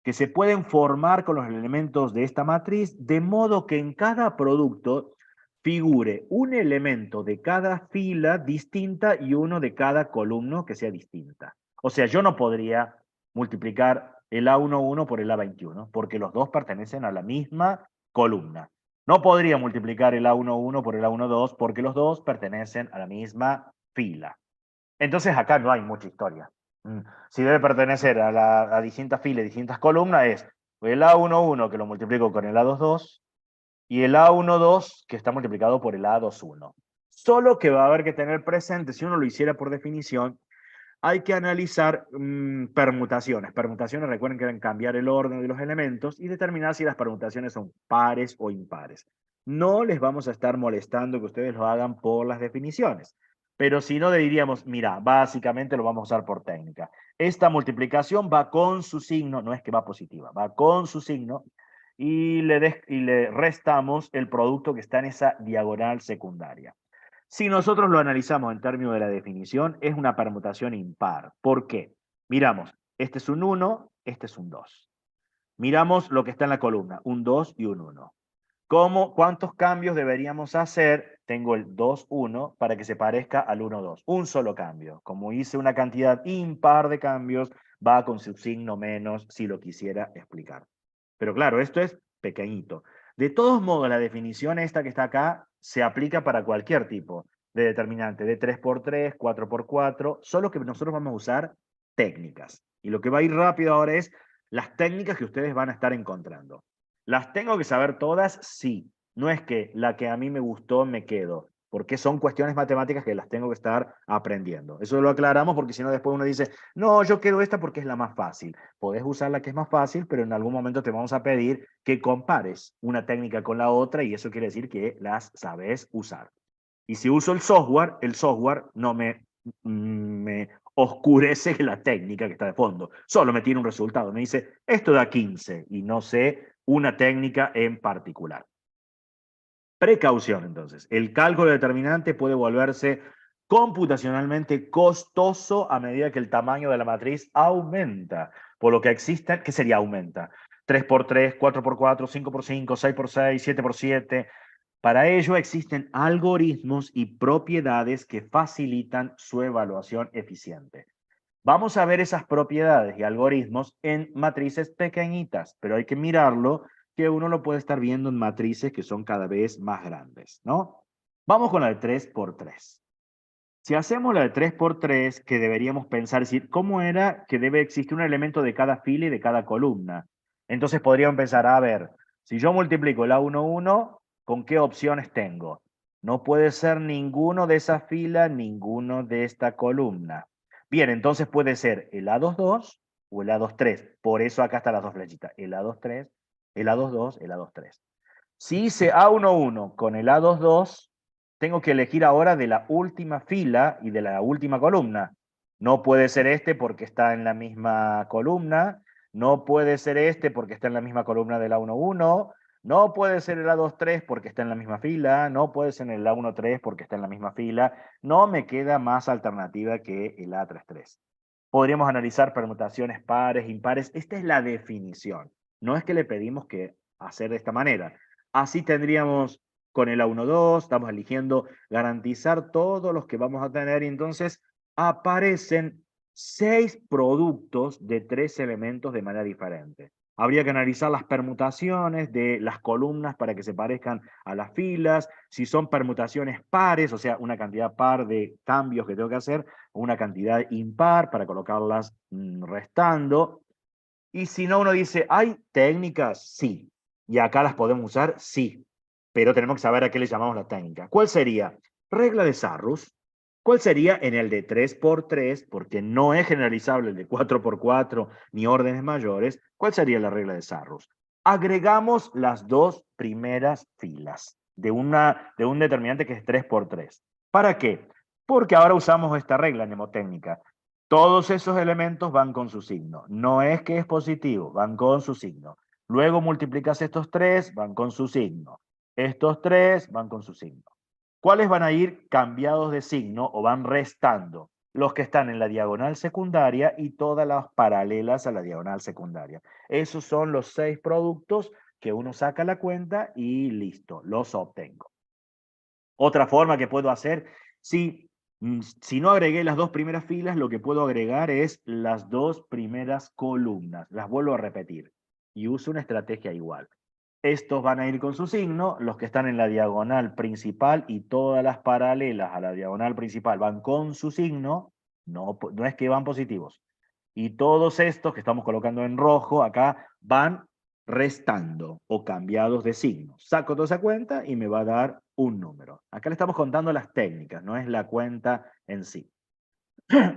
que se pueden formar con los elementos de esta matriz, de modo que en cada producto figure un elemento de cada fila distinta y uno de cada columna que sea distinta. O sea, yo no podría multiplicar el A11 por el A21, porque los dos pertenecen a la misma columna. No podría multiplicar el A11 por el A12 porque los dos pertenecen a la misma fila. Entonces acá no hay mucha historia. Si debe pertenecer a distintas filas, distintas columnas, es el A11 que lo multiplico con el A22 y el A12 que está multiplicado por el A21. Solo que va a haber que tener presente, si uno lo hiciera por definición, hay que analizar permutaciones. Permutaciones, recuerden que deben cambiar el orden de los elementos y determinar si las permutaciones son pares o impares. No les vamos a estar molestando que ustedes lo hagan por las definiciones, pero si no le diríamos, mira, básicamente lo vamos a usar por técnica. Esta multiplicación va con su signo, no es que va positiva, va con su signo, y le restamos el producto que está en esa diagonal secundaria. Si nosotros lo analizamos en términos de la definición, es una permutación impar. ¿Por qué? Miramos, este es un 1, este es un 2. Miramos lo que está en la columna, un 2 y un 1. ¿Cuántos cambios deberíamos hacer? Tengo el 2, 1 para que se parezca al 1, 2. Un solo cambio. Como hice una cantidad impar de cambios, va con su signo menos si lo quisiera explicar. Pero claro, esto es pequeñito. De todos modos, la definición esta que está acá se aplica para cualquier tipo de determinante, de 3×3, 4×4, solo que nosotros vamos a usar técnicas. Y lo que va a ir rápido ahora es las técnicas que ustedes van a estar encontrando. ¿Las tengo que saber todas? Sí. No es que la que a mí me gustó me quedo, porque son cuestiones matemáticas que las tengo que estar aprendiendo. Eso lo aclaramos porque si no después uno dice, no, yo quiero esta porque es la más fácil. Podés usar la que es más fácil, pero en algún momento te vamos a pedir que compares una técnica con la otra y eso quiere decir que las sabes usar. Y si uso el software no me oscurece la técnica que está de fondo. Solo me tiene un resultado. Me dice, esto da 15 y no sé una técnica en particular. Precaución, entonces. El cálculo determinante puede volverse computacionalmente costoso a medida que el tamaño de la matriz aumenta. Por lo que existen, ¿qué sería aumenta? 3×3, 4×4, 5×5, 6×6, 7×7. Para ello existen algoritmos y propiedades que facilitan su evaluación eficiente. Vamos a ver esas propiedades y algoritmos en matrices pequeñitas, pero hay que mirarlo que uno lo puede estar viendo en matrices que son cada vez más grandes, ¿no? Vamos con la de 3×3. Si hacemos la de 3×3, que deberíamos pensar, decir, ¿cómo era que debe existir un elemento de cada fila y de cada columna? Entonces podríamos pensar, a ver, si yo multiplico el A1, 1, ¿con qué opciones tengo? No puede ser ninguno de esa fila, ninguno de esta columna. Bien, entonces puede ser el A2, 2 o el A2, 3. Por eso acá están las dos flechitas, el A2, 3, el A2, 2, el A2, 3. Si hice A1, 1 con el A2, 2, tengo que elegir ahora de la última fila y de la última columna. No puede ser este porque está en la misma columna, no puede ser este porque está en la misma columna del A1, 1, no puede ser el A2, 3 porque está en la misma fila, no puede ser el A1, 3 porque está en la misma fila, no me queda más alternativa que el A3, 3. Podríamos analizar permutaciones pares, impares, esta es la definición. No es que le pedimos que hacer de esta manera. Así tendríamos con el A1, 2, estamos eligiendo garantizar todos los que vamos a tener y entonces aparecen 6 productos de 3 elementos de manera diferente. Habría que analizar las permutaciones de las columnas para que se parezcan a las filas, si son permutaciones pares, o sea, una cantidad par de cambios que tengo que hacer, o una cantidad impar para colocarlas restando. Y si no, uno dice, ¿hay técnicas? Sí. ¿Y acá las podemos usar? Sí. Pero tenemos que saber a qué le llamamos la técnica. ¿Cuál sería? Regla de Sarrus. ¿Cuál sería en el de 3×3? Porque no es generalizable el de 4×4 ni órdenes mayores. ¿Cuál sería la regla de Sarrus? Agregamos las dos primeras filas de un determinante que es 3×3. ¿Para qué? Porque ahora usamos esta regla mnemotécnica. Todos esos elementos van con su signo. No es que es positivo, van con su signo. Luego multiplicas estos 3, van con su signo. Estos 3 van con su signo. ¿Cuáles van a ir cambiados de signo o van restando? Los que están en la diagonal secundaria y todas las paralelas a la diagonal secundaria. Esos son los 6 productos que uno saca la cuenta y listo, los obtengo. Otra forma que puedo hacer, si no agregué las dos primeras filas, lo que puedo agregar es las dos primeras columnas. Las vuelvo a repetir y uso una estrategia igual. Estos van a ir con su signo, los que están en la diagonal principal y todas las paralelas a la diagonal principal van con su signo, no es que van positivos. Y todos estos que estamos colocando en rojo acá van restando o cambiados de signo. Saco toda esa cuenta y me va a dar un número. Acá le estamos contando las técnicas, no es la cuenta en sí.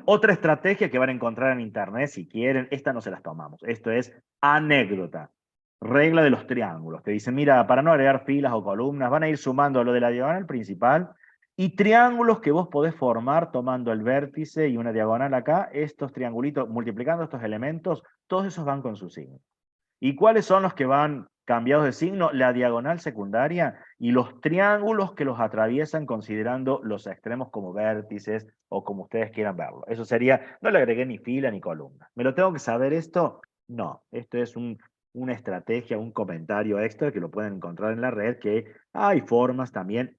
Otra estrategia que van a encontrar en internet, si quieren, esta no se las tomamos. Esto es anécdota. Regla de los triángulos. Te dicen, mira, para no agregar filas o columnas, van a ir sumando lo de la diagonal principal y triángulos que vos podés formar tomando el vértice y una diagonal acá. Estos triangulitos, multiplicando estos elementos, todos esos van con su signo. ¿Y cuáles son los que van cambiados de signo? La diagonal secundaria y los triángulos que los atraviesan considerando los extremos como vértices o como ustedes quieran verlo. Eso sería, no le agregué ni fila ni columna. ¿Me lo tengo que saber esto? No, esto es una estrategia, un comentario extra que lo pueden encontrar en la red, que hay formas también.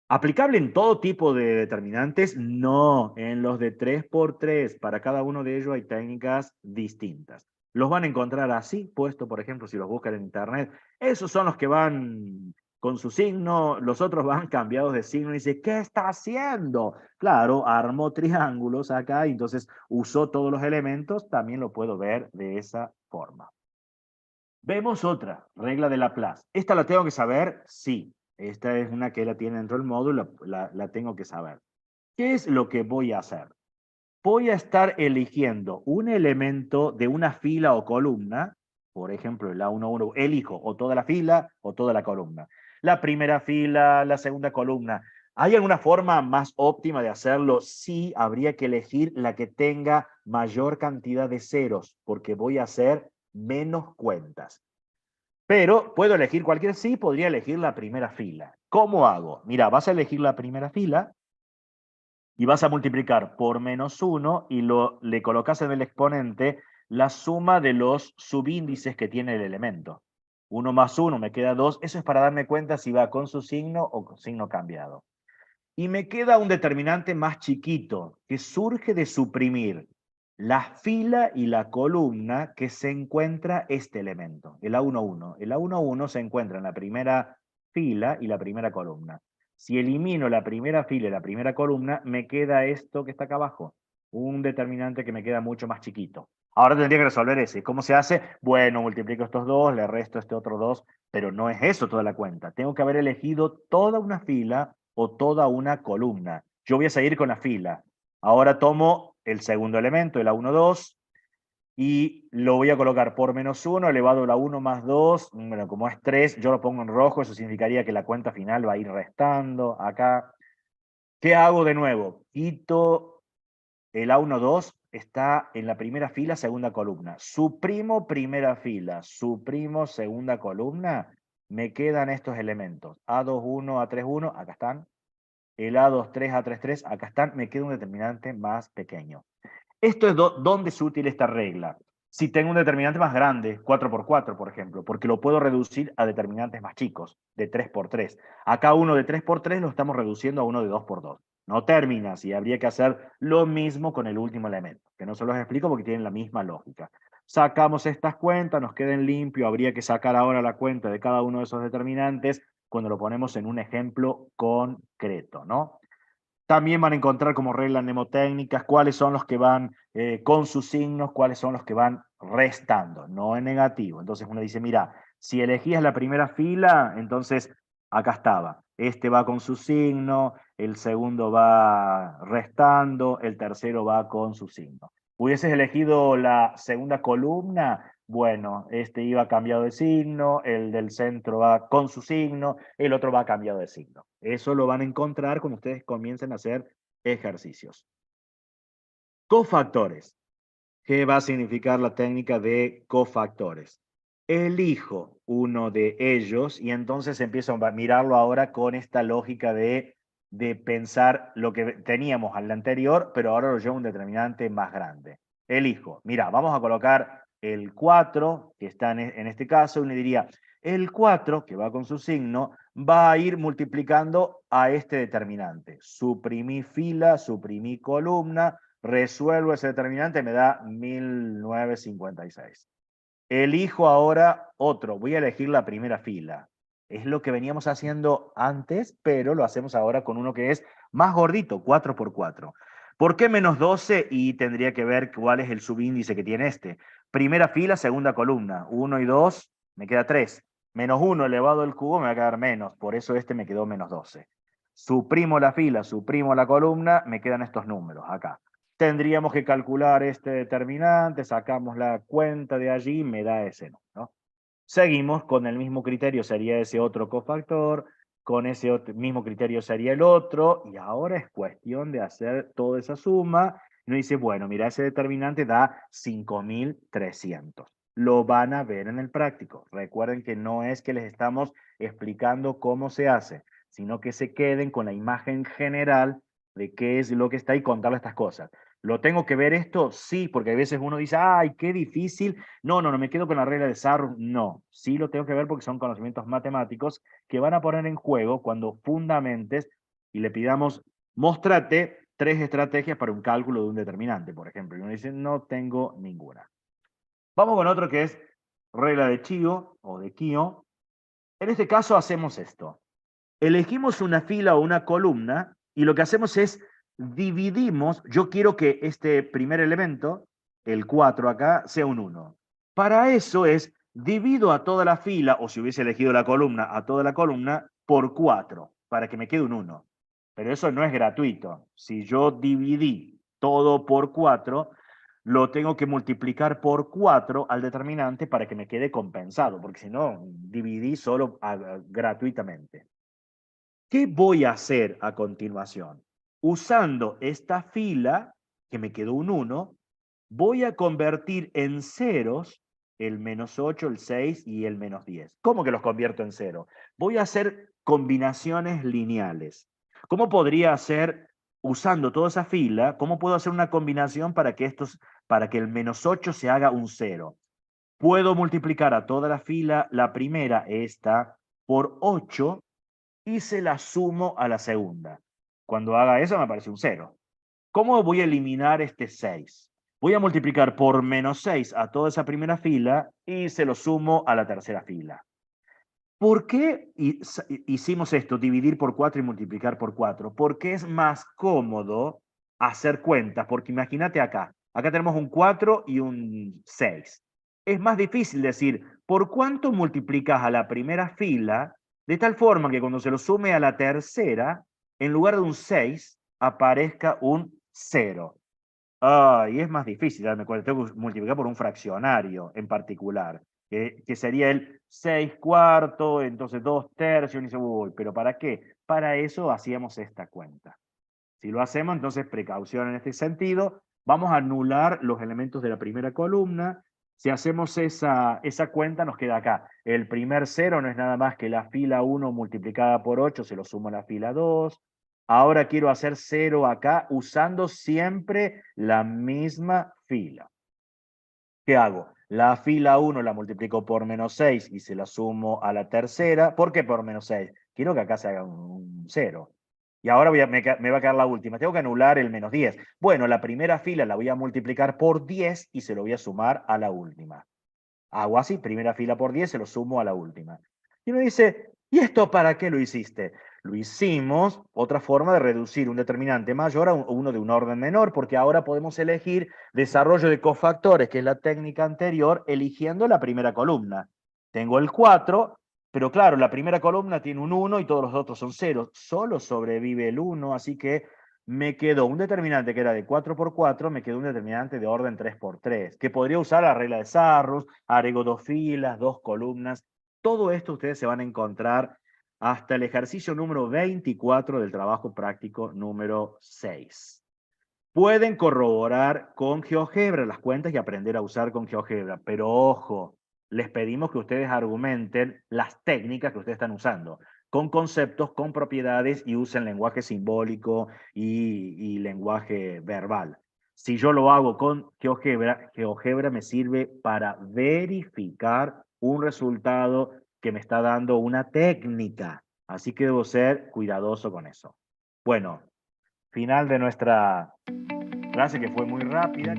¿Aplicable en todo tipo de determinantes? No, en los de 3x3. Para cada uno de ellos hay técnicas distintas. Los van a encontrar así, puesto, por ejemplo, si los buscan en internet. Esos son los que van con su signo, los otros van cambiados de signo y dice, ¿qué está haciendo? Claro, armó triángulos acá y entonces usó todos los elementos, también lo puedo ver de esa forma. Vemos otra, regla de Laplace. ¿Esta la tengo que saber? Sí. Esta es una que la tiene dentro del módulo, la tengo que saber. ¿Qué es lo que voy a hacer? Voy a estar eligiendo un elemento de una fila o columna, por ejemplo, el A11, elijo o toda la fila o toda la columna. La primera fila, la segunda columna. ¿Hay alguna forma más óptima de hacerlo? Sí, habría que elegir la que tenga mayor cantidad de ceros, porque voy a hacer menos cuentas. Pero puedo elegir cualquier, sí, podría elegir la primera fila. ¿Cómo hago? Mira, vas a elegir la primera fila y vas a multiplicar por -1 y le colocas en el exponente la suma de los subíndices que tiene el elemento. 1 más 1 me queda 2. Eso es para darme cuenta si va con su signo o con signo cambiado. Y me queda un determinante más chiquito que surge de suprimir la fila y la columna que se encuentra este elemento, el A11. El A11 se encuentra en la primera fila y la primera columna. Si elimino la primera fila y la primera columna, me queda esto que está acá abajo, un determinante que me queda mucho más chiquito. Ahora tendría que resolver ese. ¿Cómo se hace? Bueno, multiplico estos dos, le resto este otro 2, pero no es eso toda la cuenta. Tengo que haber elegido toda una fila o toda una columna. Yo voy a seguir con la fila. Ahora tomo el segundo elemento, el A12, y lo voy a colocar por -1 elevado a la 1 más 2. Bueno, como es 3, yo lo pongo en rojo, eso significaría que la cuenta final va a ir restando acá. ¿Qué hago de nuevo? Quito el A12, está en la primera fila, segunda columna. Suprimo primera fila, suprimo segunda columna, me quedan estos elementos. A21, A31, acá están. El A23, A33, acá están. Me queda un determinante más pequeño. Esto es donde es útil esta regla. Si tengo un determinante más grande, 4x4, por ejemplo, porque lo puedo reducir a determinantes más chicos, de 3x3. Acá uno de 3x3 lo estamos reduciendo a uno de 2x2. No termina así, habría que hacer lo mismo con el último elemento, que no se los explico porque tienen la misma lógica. Sacamos estas cuentas, nos queden limpios, habría que sacar ahora la cuenta de cada uno de esos determinantes cuando lo ponemos en un ejemplo concreto, ¿no? También van a encontrar como reglas mnemotécnicas cuáles son los que van con sus signos, cuáles son los que van restando, no en negativo. Entonces uno dice, mira, si elegías la primera fila, entonces acá estaba. Este va con su signo, el segundo va restando, el tercero va con su signo. Hubieses elegido la segunda columna, bueno, este iba cambiado de signo, el del centro va con su signo, el otro va cambiado de signo. Eso lo van a encontrar cuando ustedes comiencen a hacer ejercicios. Cofactores. ¿Qué va a significar la técnica de cofactores? Elijo uno de ellos y entonces empiezo a mirarlo ahora con esta lógica de pensar lo que teníamos al anterior, pero ahora lo llevo a un determinante más grande. Elijo, mira, vamos a colocar el 4, que está en este caso, uno diría, el 4, que va con su signo, va a ir multiplicando a este determinante. Suprimí fila, suprimí columna, resuelvo ese determinante, me da 1956. Elijo ahora otro, voy a elegir la primera fila. Es lo que veníamos haciendo antes, pero lo hacemos ahora con uno que es más gordito, 4x4. ¿Por qué -12? Y tendría que ver cuál es el subíndice que tiene este. Primera fila, segunda columna, 1 y 2, me queda 3. Menos 1 elevado al cubo me va a quedar menos, por eso este me quedó menos 12. Suprimo la fila, suprimo la columna, me quedan estos números acá. Tendríamos que calcular este determinante, sacamos la cuenta de allí, me da ese número. Seguimos con el mismo criterio, sería ese otro cofactor, con ese mismo criterio sería el otro, y ahora es cuestión de hacer toda esa suma. Y uno dice, bueno, mira, ese determinante da 5.300. Lo van a ver en el práctico. Recuerden que no es que les estamos explicando cómo se hace, sino que se queden con la imagen general de qué es lo que está y contarle estas cosas. ¿Lo tengo que ver esto? Sí, porque a veces uno dice, ay, qué difícil. No, me quedo con la regla de Sarrus. No, sí lo tengo que ver porque son conocimientos matemáticos que van a poner en juego cuando fundamentes y le pidamos, móstrate 3 estrategias para un cálculo de un determinante, por ejemplo. Y uno dice, no tengo ninguna. Vamos con otro que es regla de Chio o de Kio. En este caso hacemos esto. Elegimos una fila o una columna y lo que hacemos es dividimos. Yo quiero que este primer elemento, el 4 acá, sea un 1. Para eso es divido a toda la fila, o si hubiese elegido la columna, a toda la columna, por 4, para que me quede un 1. Pero eso no es gratuito. Si yo dividí todo por 4, lo tengo que multiplicar por 4 al determinante para que me quede compensado, porque si no, dividí solo gratuitamente. ¿Qué voy a hacer a continuación? Usando esta fila, que me quedó un 1, voy a convertir en ceros el menos 8, el 6 y el menos 10. ¿Cómo que los convierto en cero? Voy a hacer combinaciones lineales. ¿Cómo podría hacer, usando toda esa fila, cómo puedo hacer una combinación para que el menos 8 se haga un 0? Puedo multiplicar a toda la fila, la primera, esta, por 8, y se la sumo a la segunda. Cuando haga eso me aparece un 0. ¿Cómo voy a eliminar este 6? Voy a multiplicar por menos 6 a toda esa primera fila y se lo sumo a la tercera fila. ¿Por qué hicimos esto, dividir por 4 y multiplicar por 4? Porque es más cómodo hacer cuentas, porque imagínate acá tenemos un 4 y un 6. Es más difícil decir, ¿por cuánto multiplicas a la primera fila? De tal forma que cuando se lo sume a la tercera, en lugar de un 6, aparezca un 0. Y es más difícil darme cuenta, tengo que multiplicar por un fraccionario en particular, que sería el 6 cuartos, entonces 2 tercios, y dice, uy, ¿pero para qué? Para eso hacíamos esta cuenta. Si lo hacemos, entonces precaución en este sentido, vamos a anular los elementos de la primera columna. Si hacemos esa cuenta, nos queda acá. El primer 0 no es nada más que la fila 1 multiplicada por 8, se lo sumo a la fila 2. Ahora quiero hacer 0 acá usando siempre la misma fila. ¿Qué hago? La fila 1 la multiplico por menos 6 y se la sumo a la tercera. ¿Por qué por menos 6? Quiero que acá se haga un 0. Y ahora me va a quedar la última. Tengo que anular el menos 10. Bueno, la primera fila la voy a multiplicar por 10 y se lo voy a sumar a la última. Hago así, primera fila por 10, se lo sumo a la última. Y uno dice, ¿y esto para qué lo hiciste? Lo hicimos, otra forma de reducir un determinante mayor a uno de un orden menor, porque ahora podemos elegir desarrollo de cofactores, que es la técnica anterior, eligiendo la primera columna. Tengo el 4, pero claro, la primera columna tiene un 1 y todos los otros son 0. Solo sobrevive el 1, así que me quedó un determinante que era de 4 por 4, me quedó un determinante de orden 3 por 3, que podría usar la regla de Sarrus, agrego 2 filas, 2 columnas. Todo esto ustedes se van a encontrar hasta el ejercicio número 24 del trabajo práctico número 6. Pueden corroborar con GeoGebra las cuentas y aprender a usar con GeoGebra, pero ojo, les pedimos que ustedes argumenten las técnicas que ustedes están usando, con conceptos, con propiedades, y usen lenguaje simbólico y lenguaje verbal. Si yo lo hago con GeoGebra, GeoGebra me sirve para verificar un resultado que me está dando una técnica. Así que debo ser cuidadoso con eso. Bueno, final de nuestra clase, que fue muy rápida.